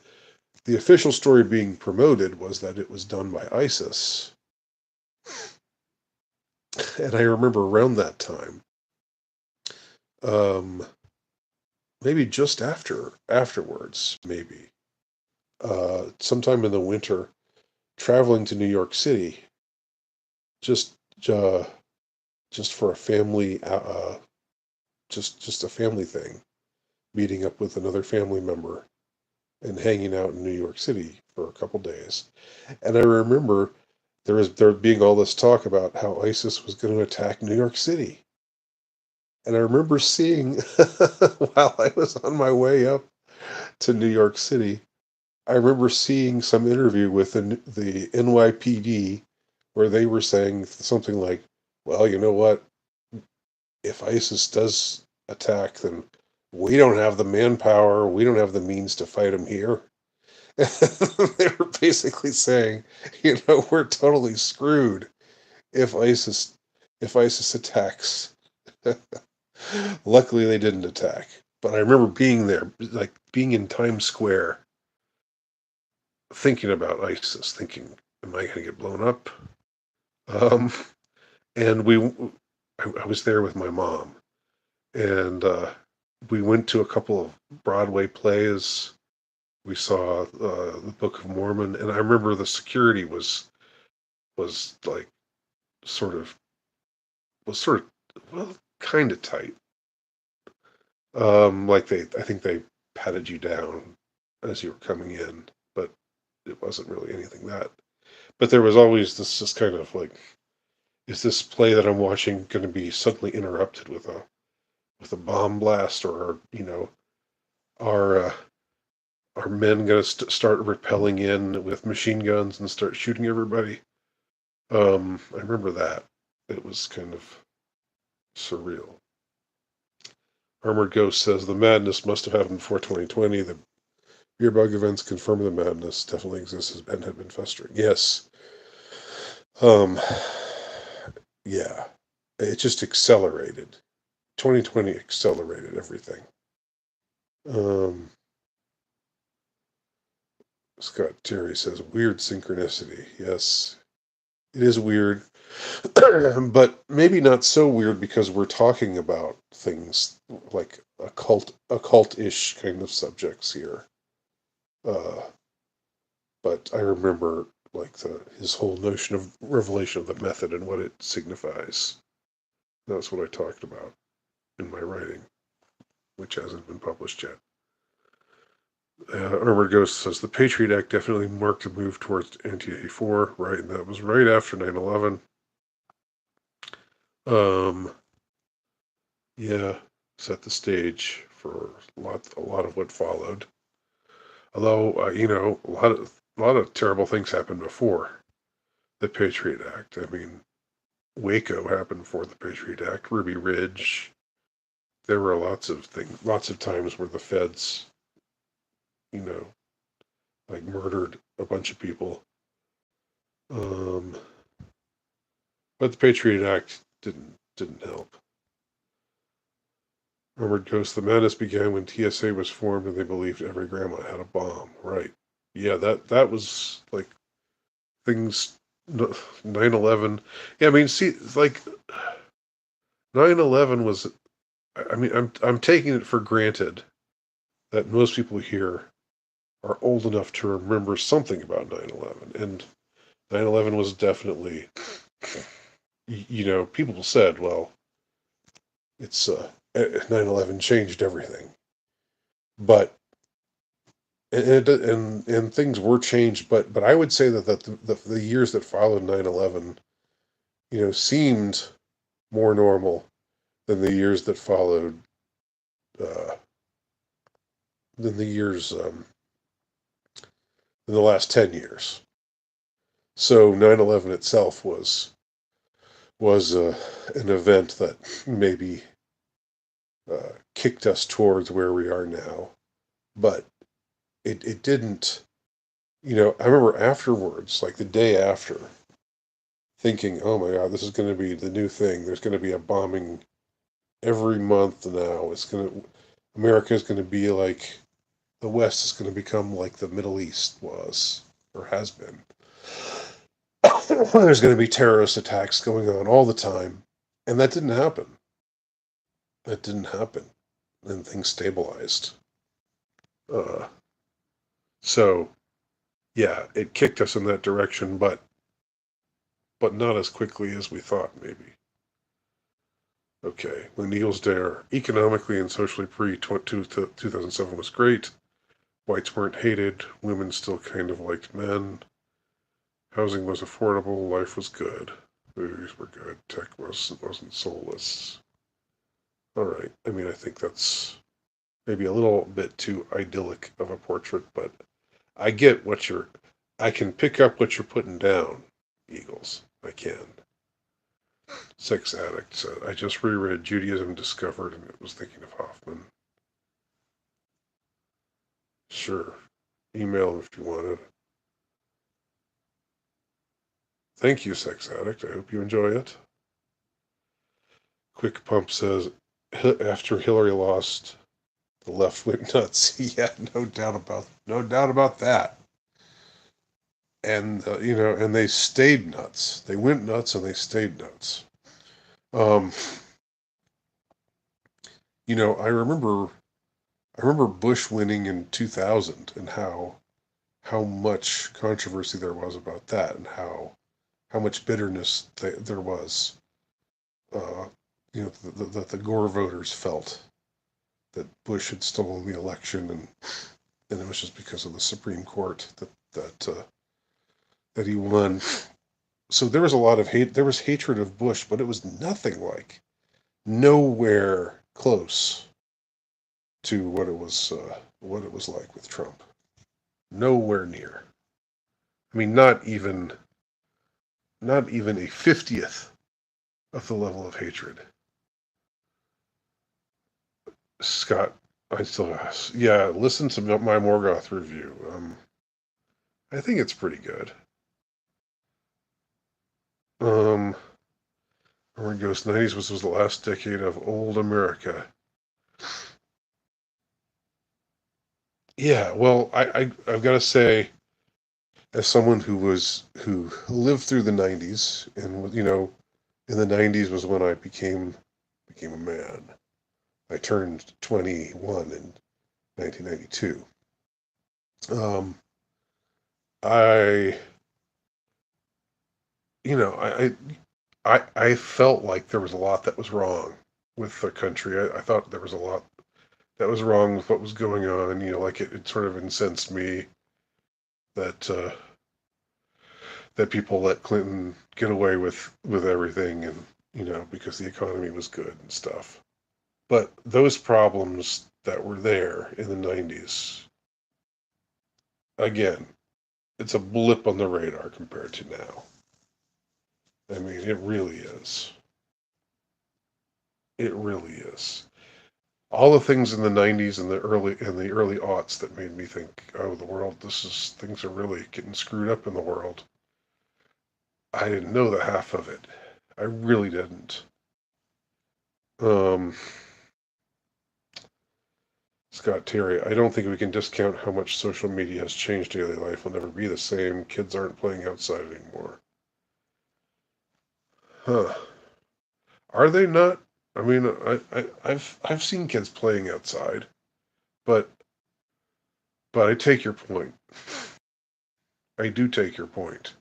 the official story being promoted was that it was done by ISIS, and I remember around that time, um, maybe just afterwards, maybe sometime in the winter, traveling to New York City, just uh, just for a family, just a family thing, meeting up with another family member and hanging out in New York City for a couple days. And I remember there being all this talk about how ISIS was going to attack New York City. And I remember seeing while I was on my way up to New York City, I remember seeing some interview with the NYPD where they were saying something like, well, you know what? If ISIS does attack, then we don't have the manpower, we don't have the means to fight them here. They were basically saying, we're totally screwed if ISIS attacks. Luckily, they didn't attack. But I remember being there, like being in Times Square, thinking about ISIS, thinking, "Am I going to get blown up?" Um, and I was there with my mom, and we went to a couple of Broadway plays. We saw the Book of Mormon, and I remember the security was like sort of sort of, well, kind of tight. Like I think they patted you down as you were coming in, but it wasn't really anything that. But there was always this just kind of like, is this play that I'm watching going to be suddenly interrupted with a bomb blast, or are are men going to start repelling in with machine guns and start shooting everybody? I remember that. It was kind of surreal. Armored Ghost says the madness must have happened before 2020. The beer bug events confirm the madness definitely exists and had been festering. Yes. Um. Yeah. it just accelerated. 2020 accelerated everything. Um, Scott Terry says, weird synchronicity. Yes, it is weird, but maybe not so weird because we're talking about things like occult-ish kind of subjects here. Uh, but I remember like his whole notion of revelation of the method and what it signifies. That's what I talked about in my writing, which hasn't been published yet. Armored Ghost says the Patriot Act definitely marked a move towards anti-84, right? And that was right after 9/11. Yeah, set the stage for a lot of what followed. Although, a lot of terrible things happened before the Patriot Act. I mean, Waco happened before the Patriot Act. Ruby Ridge. There were lots of times where the feds, you know, like murdered a bunch of people. Um, but the Patriot Act didn't help. Armored Ghost, the madness began when TSA was formed and they believed every grandma had a bomb. Right. Yeah, that was like things 9/11. Yeah, I mean, see, like 9/11 was, I mean, I'm taking it for granted that most people here are old enough to remember something about 9/11, and 9/11 was definitely, people said, well, it's 9/11 changed everything, but and things were changed, but I would say that the years that followed 9/11, seemed more normal than the years that followed, uh, than the years in the last 10 years. So 9/11 itself was an event that maybe kicked us towards where we are now, but it didn't. I remember afterwards, like the day after, thinking, "Oh my God, this is going to be the new thing. There's going to be a bombing every month now. America is going to be like the West is going to become like the Middle East was or has been. There's going to be terrorist attacks going on all the time, and that didn't happen. That didn't happen, and things stabilized. Uh, so yeah, it kicked us in that direction, but not as quickly as we thought, maybe. Okay, when Neil's there, economically and socially pre-2007 was great. Whites weren't hated. Women still kind of liked men. Housing was affordable. Life was good. Movies were good. Tech wasn't soulless. All right. I mean, I think that's maybe a little bit too idyllic of a portrait, but I get I can pick up what you're putting down, Eagles. I can. Sex Addict said, I just reread Judaism Discovered and it was thinking of Hoffman. Sure. Email if you want it. Thank you, Sex Addict. I hope you enjoy it. Quick Pump says, after Hillary lost, the left went nuts. Yeah, no doubt about that. And and they stayed nuts. They went nuts and they stayed nuts. Um, I remember Bush winning in 2000 and how much controversy there was about that and how much bitterness there was. Uh, that the Gore voters felt that Bush had stolen the election, and it was just because of the Supreme Court that he won. So there was a lot of hate. There was hatred of Bush, but it was nowhere close to what it was like with Trump. Nowhere near. I mean, not even a 50th of the level of hatred. Scott, I still yeah. Listen to my Morgoth review. I think it's pretty good. Um, Where it goes, 90s was the last decade of old America. Yeah, well, I've got to say, as someone who lived through the 90s, and in the 90s was when I became a man. I turned 21 in 1992. Um, I you know I felt like there was a lot that was wrong with the country. I thought there was a lot that was wrong with what was going on. Like it sort of incensed me that that people let Clinton get away with everything, and because the economy was good and stuff. But those problems that were there in the 90s, again, it's a blip on the radar compared to now. I mean, it really is. It really is. All the things in the 90s and the early aughts that made me think, oh, the world, things are really getting screwed up in the world. I didn't know the half of it. I really didn't. Um, Scott Terry, I don't think we can discount how much social media has changed daily life. Will never be the same. Kids aren't playing outside anymore. Huh. Are they not? I mean, I've seen kids playing outside, but I take your point. I do take your point.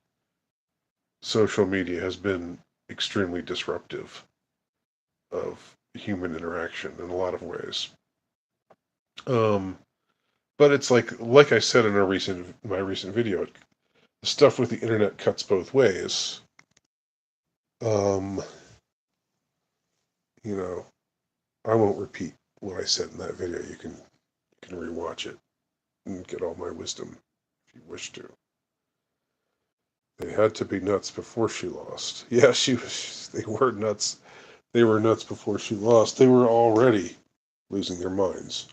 Social media has been extremely disruptive of human interaction in a lot of ways. Um, but it's like I said in my recent video, the stuff with the internet cuts both ways. Um, you know, I won't repeat what I said in that video. You can rewatch it and get all my wisdom if you wish to. They had to be nuts before she lost. Yeah, she was. They were nuts. They were nuts before she lost. They were already losing their minds.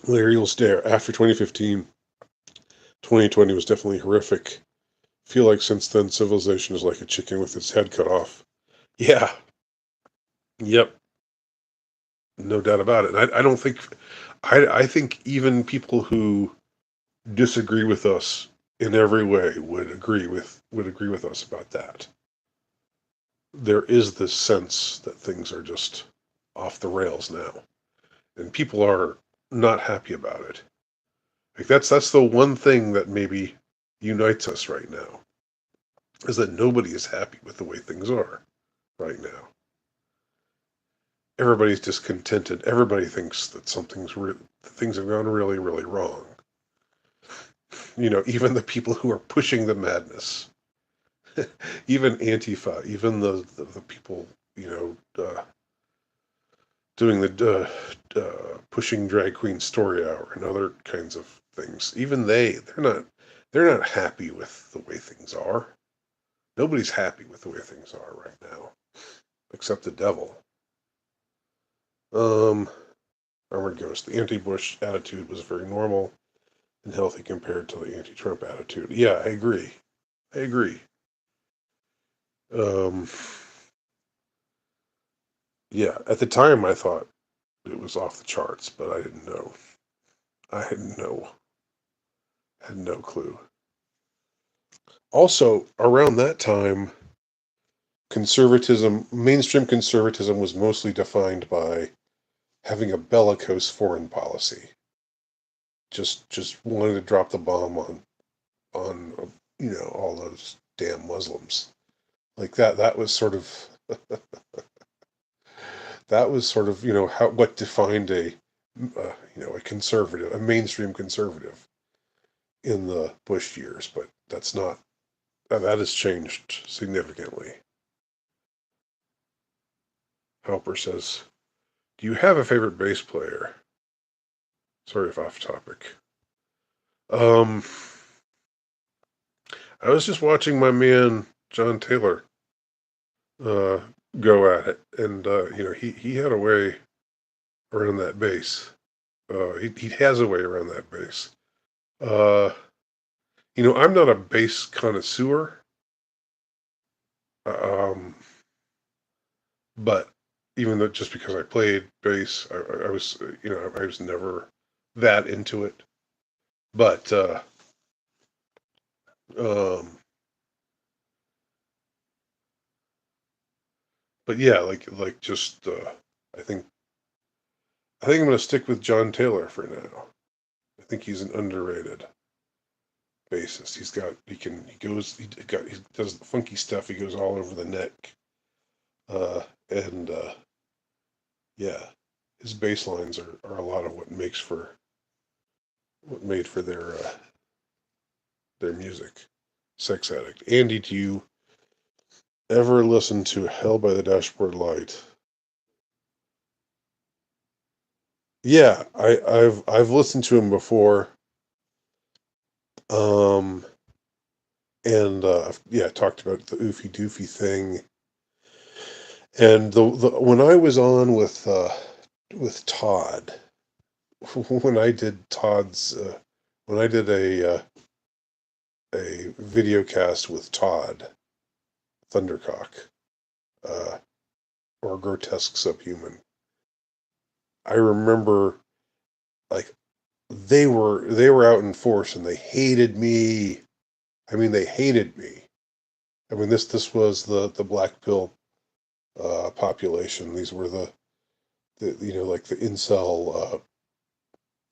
Larry will stare. After 2015, 2020 was definitely horrific. Feel like since then, civilization is like a chicken with its head cut off. Yeah. Yep. No doubt about it. I don't think. I think even people who disagree with us in every way would agree with us about that. There is this sense that things are just off the rails now, and people are not happy about it. Like that's the one thing that maybe unites us right now, is that nobody is happy with the way things are right now. Everybody's discontented. Everybody thinks that things have gone really, really wrong. Even the people who are pushing the madness, even Antifa, even the people, doing the pushing drag queen story hour and other kinds of things. Even they're not happy with the way things are. Nobody's happy with the way things are right now, except the devil. Um, Armored Ghost. The anti-Bush attitude was very normal and healthy compared to the anti-Trump attitude. Yeah, I agree. I agree. Um, yeah, at the time I thought it was off the charts, but I didn't know. I had no clue. Also, around that time, mainstream conservatism was mostly defined by having a bellicose foreign policy. Just wanted to drop the bomb on all those damn Muslims. Like that was sort of how what defined a conservative, a mainstream conservative in the Bush years, but that has changed significantly. Helper says, "Do you have a favorite bass player?" Sorry if off topic. Um, I was just watching my man John Taylor uh, go at it, and he had a way around that bass. He has a way around that bass. Uh, I'm not a bass connoisseur, Um, but even though just because I played bass, I was, I was never that into it. But um, but yeah, like just I think I think I'm gonna stick with John Taylor for now. I think he's an underrated bassist. He does the funky stuff. He goes all over the neck. And yeah, his bass lines are a lot of what made for their music. Sex Addict. Andy, do you ever listen to Hell by the Dashboard Light? Yeah, I've listened to him before. Um, and yeah, talked about the Oofy Doofy thing. And the when I was on with Todd, when I did Todd's when I did a video cast with Todd Thundercock, uh, or Grotesque Subhuman, I remember like they were out in force and they hated me. I mean, they hated me. I mean, this was the black pill population. These were the like the incel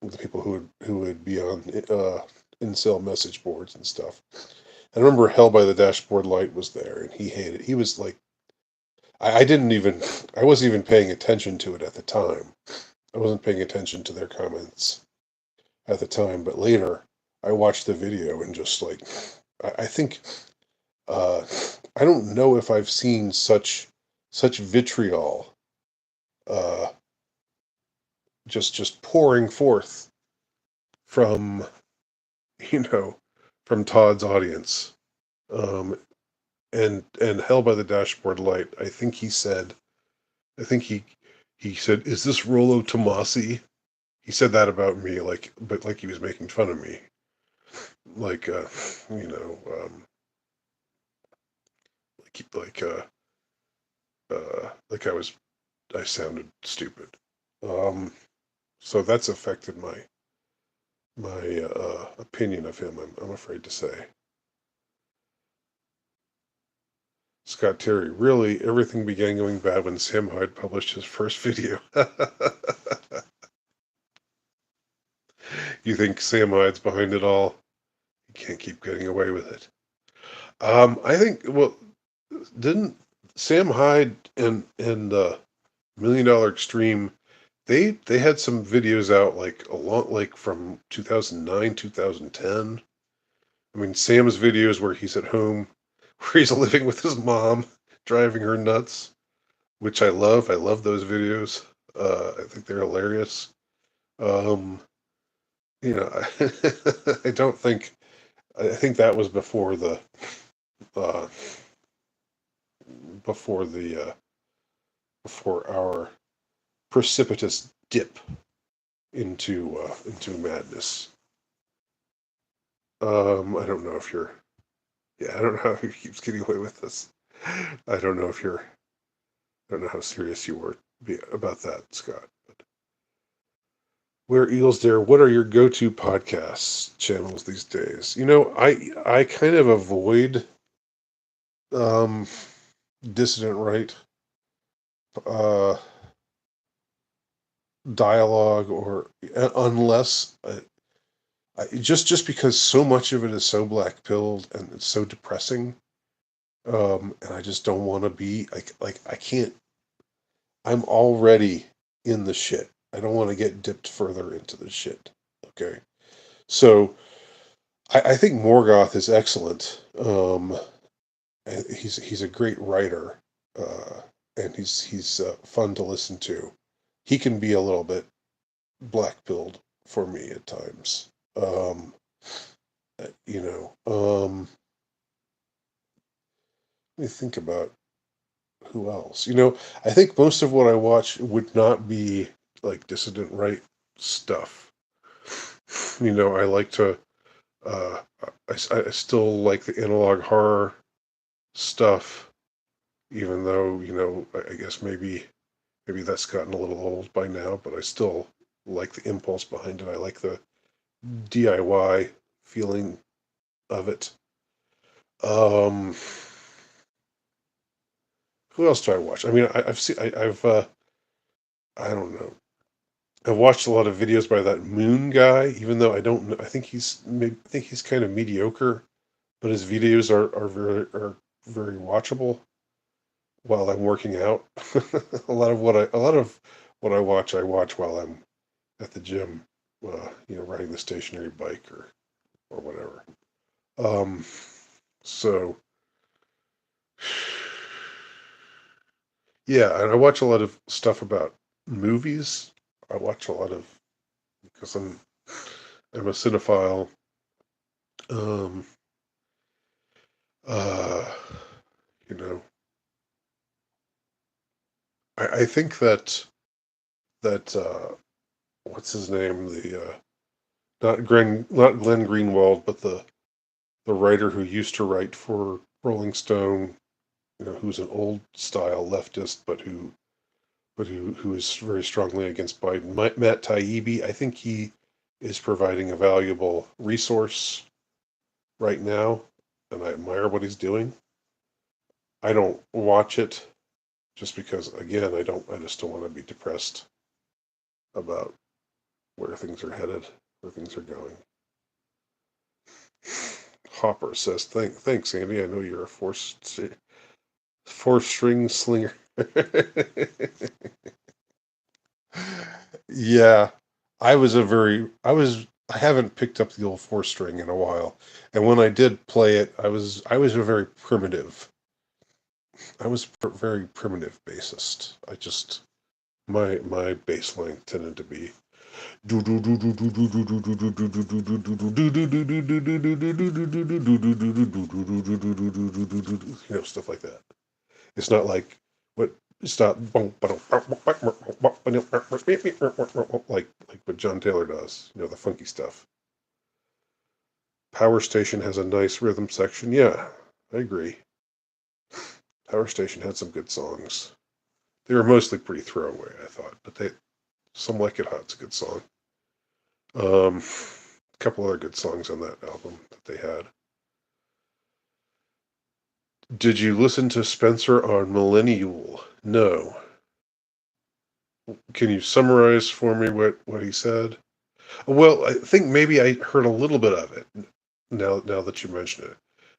the people who would be on incel message boards and stuff. I remember Hell by the Dashboard Light was there, and he hated. He was like, I didn't even, I wasn't even paying attention to it at the time. I wasn't paying attention to their comments at the time, but later I watched the video and just like, I think, uh, I don't know if I've seen such vitriol, uh, just pouring forth from you know from Todd's audience. Um, and Hell by the Dashboard Light. I think he said, "Is this Rollo Tomasi?" He said that about me, but like he was making fun of me, like you know, like I sounded stupid. Um, so that's affected my opinion of him. I'm afraid to say. Scott Terry, really, everything began going bad when Sam Hyde published his first video. You think Sam Hyde's behind it all? You can't keep getting away with it. I think, well, didn't Sam Hyde and Million Dollar Extreme, they had some videos out like a lot, like from 2009, 2010. I mean, Sam's videos where he's at home, where he's living with his mom, driving her nuts, which I love. I love those videos. I think they're hilarious. Um, I don't think I think that was uh, before before our precipitous dip into madness. I don't know if you're. Yeah, I don't know how he keeps getting away with this. I don't know if you're. I don't know how serious you were about that, Scott. But where Eagles Dare, what are your go-to podcast channels these days? I kind of avoid um, dissident right uh, dialogue, or unless just because so much of it is so black pilled and it's so depressing, and I just don't want to be like I can't. I'm already in the shit. I don't want to get dipped further into the shit. Okay, so I think Morgoth is excellent. And he's a great writer, uh, and he's fun to listen to. He can be a little bit black pilled for me at times. You know, let me think about who else. I think most of what I watch would not be like dissident right stuff. I like to. Uh, I still like the analog horror stuff. even though, I guess maybe that's gotten a little old by now, but I still like the impulse behind it. I like the DIY feeling of it. Um, who else do I watch? I mean, I've seen, I don't know. I've watched a lot of videos by that Moon guy, even though I don't know. I think he's kind of mediocre, but his videos are very watchable while I'm working out. A lot of what I watch while I'm at the gym, riding the stationary bike or whatever. Um, so yeah, and I watch a lot of stuff about movies. I watch a lot of because I'm a cinephile. Um, uh, you know, I think that what's his name? The not Glenn Greenwald, but the writer who used to write for Rolling Stone. Who's an old style leftist, but who is very strongly against Biden. Matt Taibbi, I think he is providing a valuable resource right now, and I admire what he's doing. I don't watch it just because, again, I just don't want to be depressed about where things are headed, where things are going. Hopper says, "Thanks, Andy. I know you're a four string slinger." Yeah, I haven't picked up the old four string in a while, and when I did play it, I was a very primitive. I was very primitive bassist. My bass line tended to be stuff like that. It's not like what it's not like what John Taylor does, the funky stuff. Power Station has a nice rhythm section. Yeah, I agree. Power Station had some good songs. They were mostly pretty throwaway, I thought, but Some Like It Hot's a good song. A couple other good songs on that album that they had. Did you listen to Spencer on Millennial? No. Can you summarize for me what he said? Well, I think maybe I heard a little bit of it now that you mention it.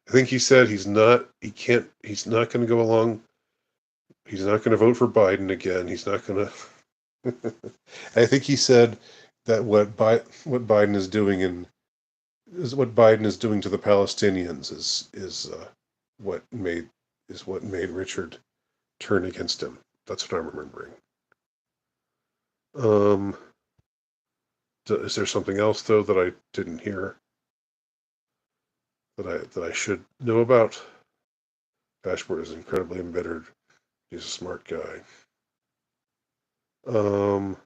I think he said he's not going to go along. He's not going to vote for Biden again. He's not going to. I think he said that what Biden is doing is what Biden is doing to the Palestinians what made what made Richard turn against him. That's what I'm remembering. Um, is there something else though that I didn't hear that I should know about? Ashford is incredibly embittered. He's a smart guy. Um,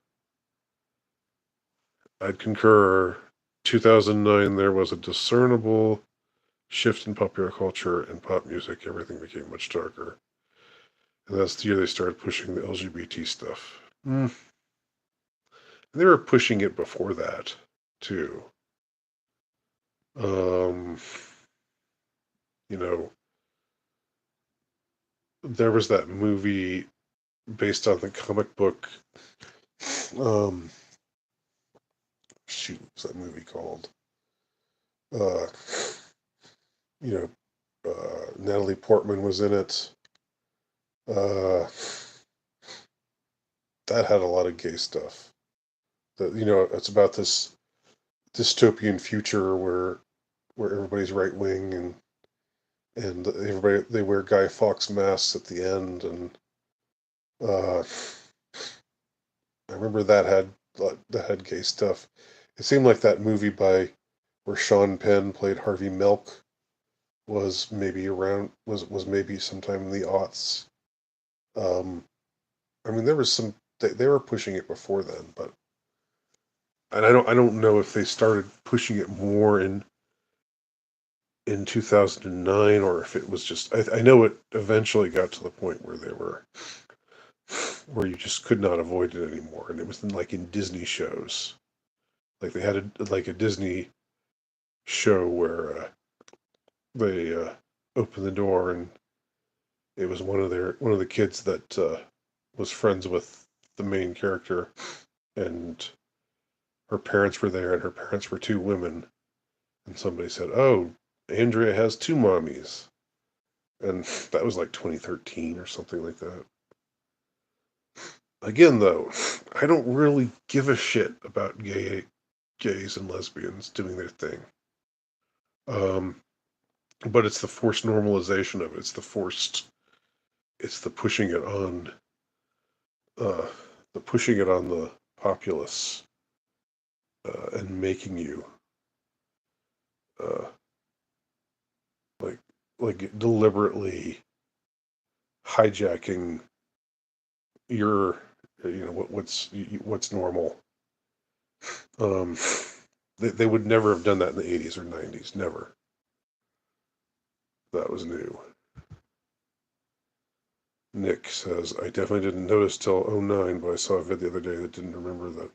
I'd concur. 2009, there was a discernible shift in popular culture and pop music. Everything became much darker. And that's the year they started pushing the LGBT stuff. They were pushing it before that, too. Um, you know, there was that movie based on the comic book. Um, what's that movie called? Uh, you Natalie Portman was in it. Uh, that had a lot of gay stuff. It's about this dystopian future where everybody's right wing and everybody they wear Guy Fawkes masks at the end, and uh, I remember that had gay stuff. It seemed like that movie where Sean Penn played Harvey Milk was maybe sometime in the aughts. Um, I mean, there was they were pushing it before then, but and I don't know if they started pushing it more in 2009, or if it was just, I know it eventually got to the point where you just could not avoid it anymore. And it was like in Disney shows. Like they had a Disney show where they opened the door and it was one of the kids that was friends with the main character, and her parents were there, and her parents were two women, and somebody said, "Oh, Andrea has two mommies," and that was like 2013 or something like that. Again, though, I don't really give a shit about gays and lesbians doing their thing. Um, but it's the forced normalization of it. It's the pushing it on, uh, the pushing it on the populace, and making you, uh, like, deliberately hijacking your, what's normal. Um, they would never have done that in the 80s or 90s. Never. That was new. Nick says, I definitely didn't notice till '09, but I saw a vid the other day that didn't remember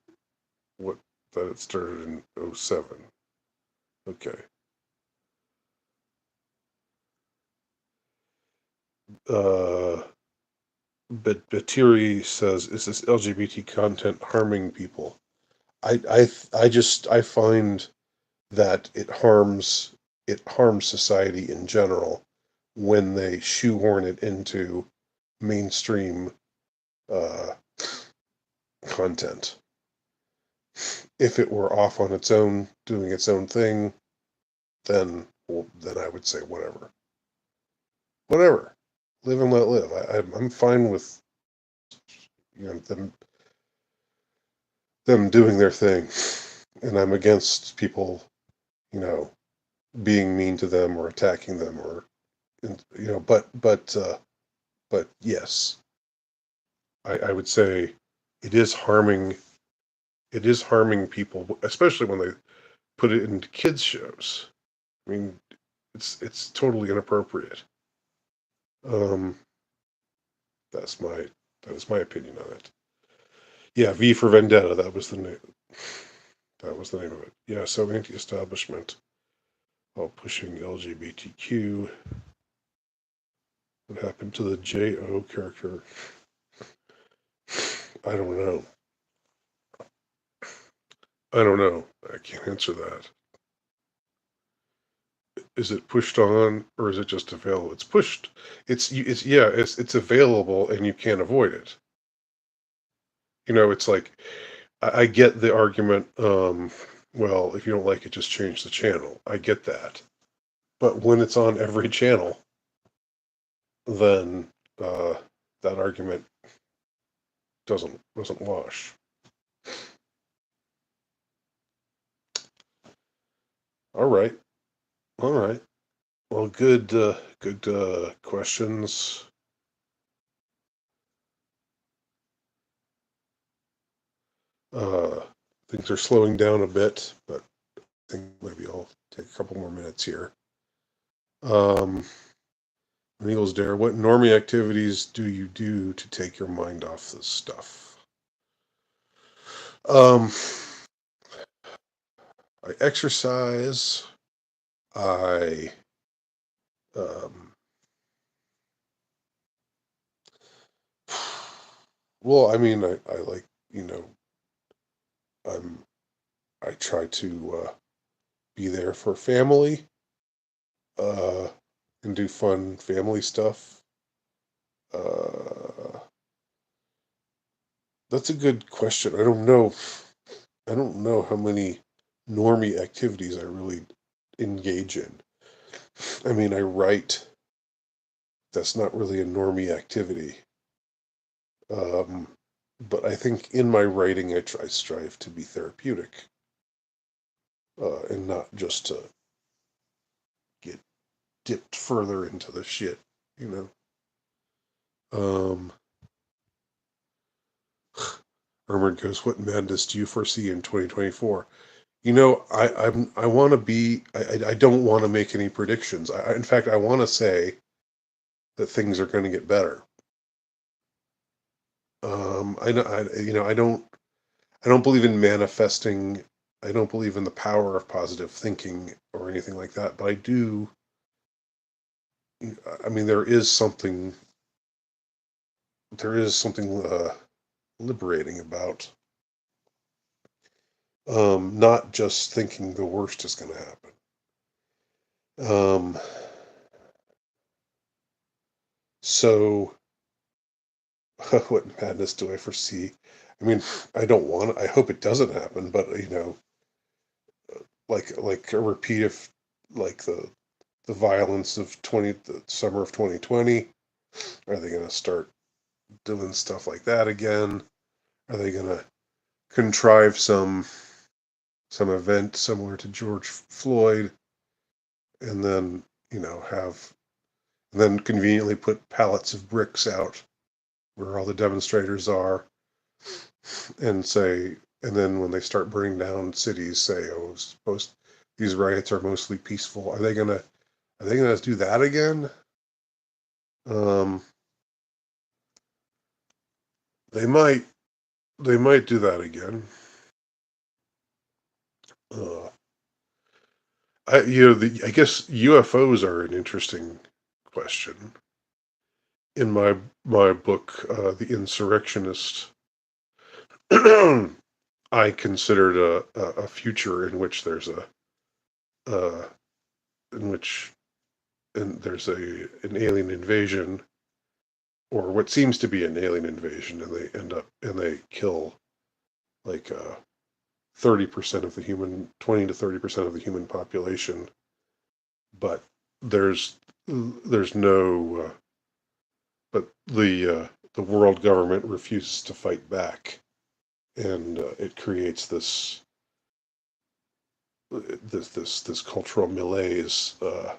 what that it started in '07. Okay. Uh, but Batiri says, is this LGBT content harming people? I find that it harms society in general when they shoehorn it into mainstream uh, content. If it were off on its own, doing its own thing, then I would say whatever, live and let live. I'm fine with them doing their thing, and I'm against people, you know, being mean to them or attacking them or but yes, I would say it is harming it is harming people, especially when they put it into kids shows. I mean, it's totally inappropriate. Um, that's my that is my opinion on it. Yeah, V for Vendetta. That was the name. That was the name of it. Yeah, so anti-establishment while pushing LGBTQ. What happened to the J.O. character? I don't know. I don't know. I can't answer that. Is it pushed on or is it just available? It's pushed. It's available and you can't avoid it. It's like I get the argument. Well, if you don't like it, just change the channel. I get that, but when it's on every channel, then uh, that argument doesn't wash. All right, all right. Well, good questions. Things are slowing down a bit, but I think maybe I'll take a couple more minutes here. Eagles Dare, what normie activities do you do to take your mind off this stuff? Um, I exercise. I um, well, I mean, I like I'm I try to be there for family, uh, and do fun family stuff. Uh, that's a good question. I don't know. I don't know how many normie activities I really engage in. I mean, I write. That's not really a normie activity. Um, but I think in my writing, I strive to be therapeutic, and not just to get dipped further into the shit, you know. Um, Ermard goes, what madness do you foresee in 2024? I want to be. I don't want to make any predictions. In fact, I want to say that things are going to get better. I know. I don't believe in manifesting. I don't believe in the power of positive thinking or anything like that. But I do. I mean, there is something. There is something liberating about not just thinking the worst is going to happen. Um, so, what madness do I foresee? I mean, I don't want it. I hope it doesn't happen, but like a repeat of like the violence of the summer of 2020. Are they going to start doing stuff like that again? Are they going to contrive some event similar to George Floyd, and then have and then conveniently put pallets of bricks out where all the demonstrators are, and say, and then when they start burning down cities, say, oh, suppose these riots are mostly peaceful. Are they gonna do that again? Um, they might they might do that again. Uh, I guess UFOs are an interesting question. In my book, The Insurrectionist, I considered a future in which uh, in which there's an alien invasion, or what seems to be an alien invasion, and they kill like 30% of the human, 20 to 30% of the human population, but there's there's no but the world government refuses to fight back, and it creates this cultural malaise. Uh,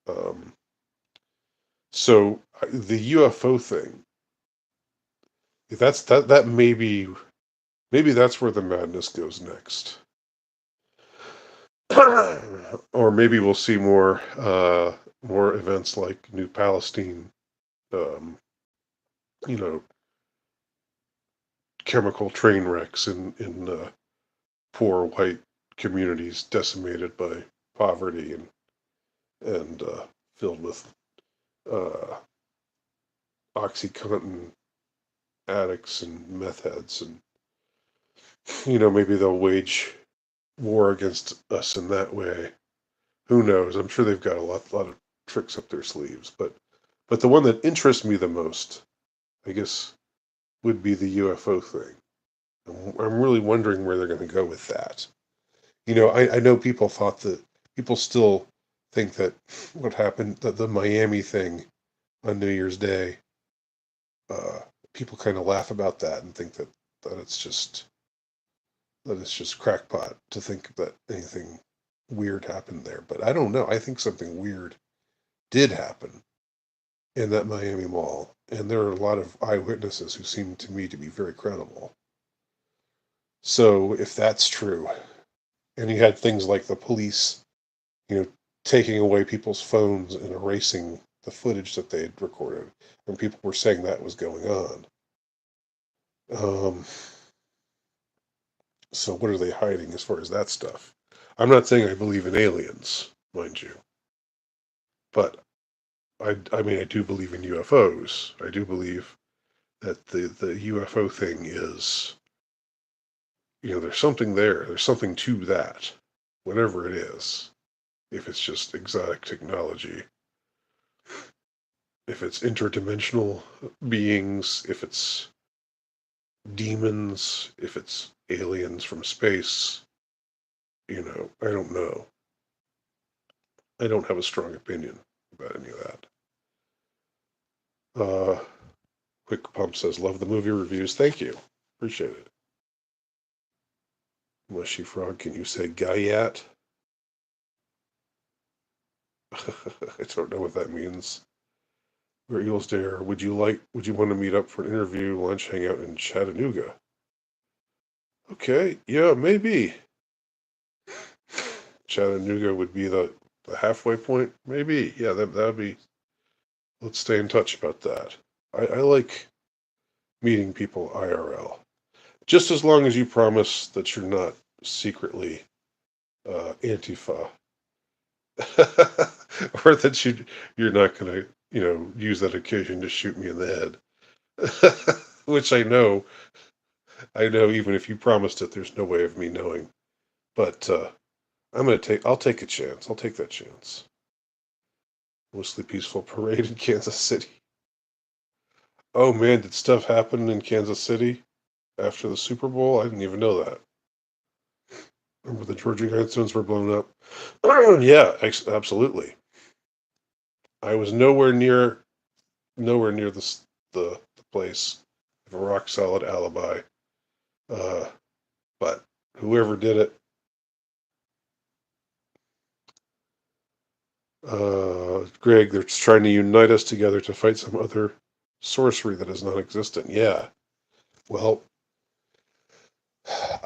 um, so the UFO thing, if that maybe that's where the madness goes next. Or maybe we'll see more events like New Palestine, um, you know, chemical train wrecks in poor white communities decimated by poverty and filled with uh, OxyContin addicts and meth heads, and maybe they'll wage war against us in that way. Who knows? I'm sure they've got a lot of tricks up their sleeves, but the one that interests me the most, I guess, would be the UFO thing. I'm really wondering where they're going to go with that. I know people still think that what happened, that the Miami thing on New Year's Day, uh, people kind of laugh about that and think that it's just crackpot to think that anything weird happened there. But I don't know. I think something weird did happen in that Miami mall, and there are a lot of eyewitnesses who seem to me to be very credible. So if that's true, and you had things like the police, you know, taking away people's phones and erasing the footage that they had recorded, and people were saying that was going on. Um, so what are they hiding as far as that stuff? I'm not saying I believe in aliens, mind you, but I mean, I do believe in UFOs. I do believe that the UFO thing is, there's something there. There's something to that, whatever it is. If it's just exotic technology, if it's interdimensional beings, if it's demons, if it's aliens from space, I don't know. I don't have a strong opinion about any of that. Uh, Quick Pump says, love the movie reviews. Thank you. Appreciate it. Mushy Frog, can you say Guyat? I don't know what that means. Where Eagles Dare, would you want to meet up for an interview, lunch, hang out in Chattanooga? Okay, yeah, maybe. Chattanooga would be the halfway point. Maybe. Yeah, that would be. Let's stay in touch about that. I like meeting people IRL. Just as long as you promise that you're not secretly Antifa, or that you're not going to use that occasion to shoot me in the head. Which I know. Even if you promised it, there's no way of me knowing. But I'll take a chance. I'll take that chance. Mostly peaceful parade in Kansas City. Oh man, did stuff happen in Kansas City after the Super Bowl? I didn't even know that. Remember the Georgia Guidestones were blown up? Yeah, absolutely. I was nowhere near the place. I have a rock solid alibi. Uh, but whoever did it, Greg, they're trying to unite us together to fight some other sorcery that is non-existent. Yeah. Well,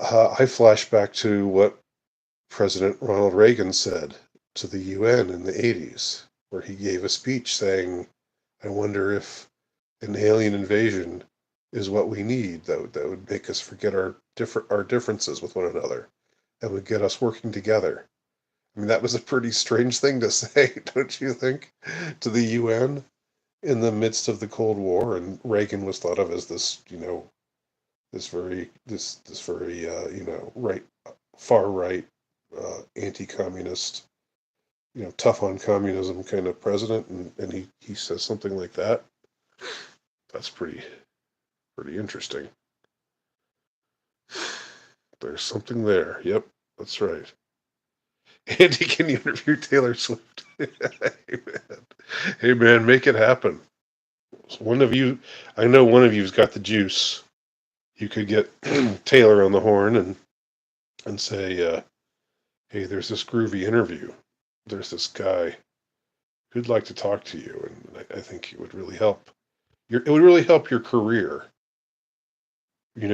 I flash back to what President Ronald Reagan said to the UN in the 80s, where he gave a speech saying, I wonder if an alien invasion is what we need. That would make us forget our differences with one another and would get us working together. I mean, that was a pretty strange thing to say, don't you think, to the UN in the midst of the Cold War? And Reagan was thought of as this, this very, far right, anti-communist, tough on communism kind of president, and he says something like that. That's pretty interesting. There's something there. Yep, that's right. Andy, can you interview Taylor Swift? Hey man, make it happen. One of you, I know one of you's got the juice. You could get Taylor on the horn and say, "Hey, there's this groovy interview. There's this guy who'd like to talk to you, and I think it would really help. It would really help your career. You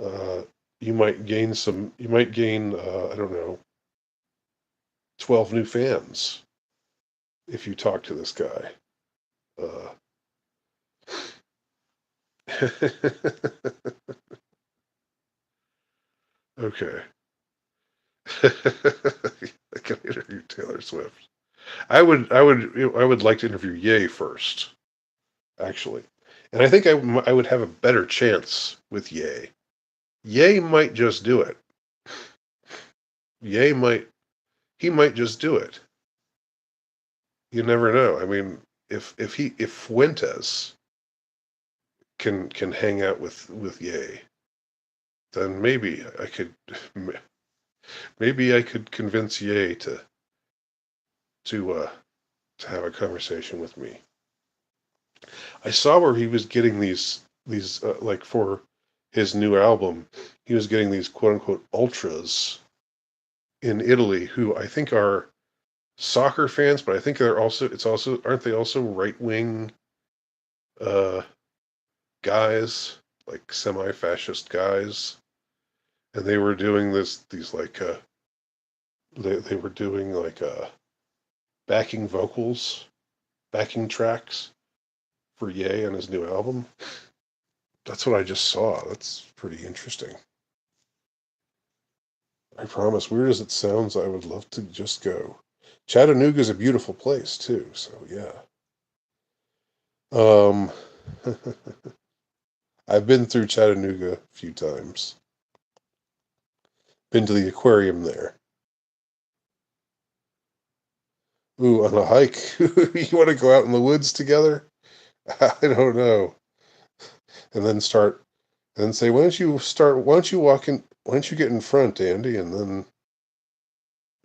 uh, you might gain I don't know, 12 new fans if you talk to this guy." Uh, okay. I can interview Taylor Swift. I would like to interview Ye first, actually, and I think I would have a better chance with Ye. Ye might just do it. Ye might he might just do it. You never know. I mean, if Fuentes can hang out with Ye, then maybe I could convince Ye to uh to have a conversation with me. I saw where he was getting these like for his new album, he was getting these quote unquote ultras in Italy who I think are soccer fans, but I think it's also aren't they also right wing uh guys, like semi-fascist guys, and they were doing these like they were doing like backing vocals, backing tracks for Ye on his new album. That's what I just saw. That's pretty interesting. I promise, weird as it sounds, I would love to just go. Chattanooga is a beautiful place too, so yeah. Um, I've been through Chattanooga a few times. Been to the aquarium there. Ooh, on a hike. You want to go out in the woods together? I don't know. And then say, why don't you walk in, why don't you get in front, Andy? And then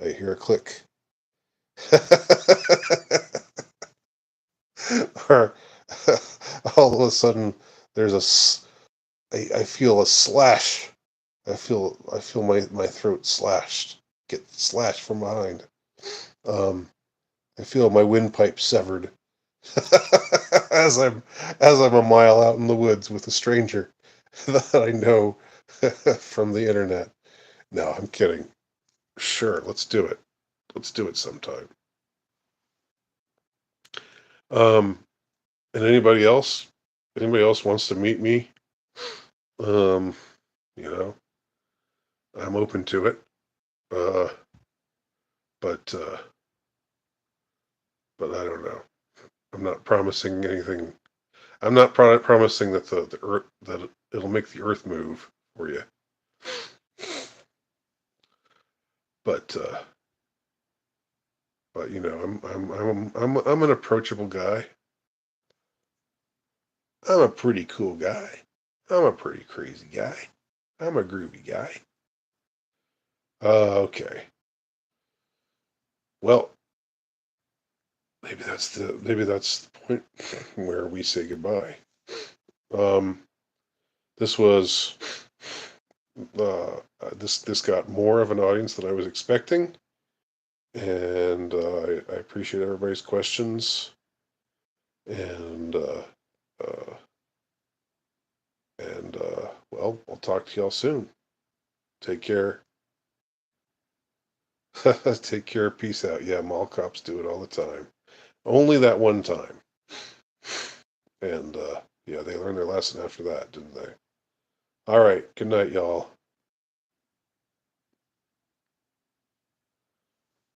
I hear a click. Or all of a sudden there's I feel a slash. I feel my throat slashed. Get slashed from behind. Um, I feel my windpipe severed as I'm a mile out in the woods with a stranger. that I know from the internet. No, I'm kidding. Sure, let's do it. Let's do it sometime. Um, and anybody else wants to meet me, um, you know, I'm open to it. Uh, but uh, but I don't know. I'm not promising anything. I'm not promising that the earth that it'll make the earth move for you. But you know, I'm an approachable guy. I'm a pretty cool guy. I'm a pretty crazy guy. I'm a groovy guy. Okay. Well, maybe that's the point where we say goodbye. Um, this was this got more of an audience than I was expecting, and I appreciate everybody's questions. And uh, well, I'll talk to y'all soon. Take care. Take care. Peace out. Yeah, mall cops do it all the time. Only that one time. And yeah, they learned their lesson after that, didn't they? All right. Good night, y'all.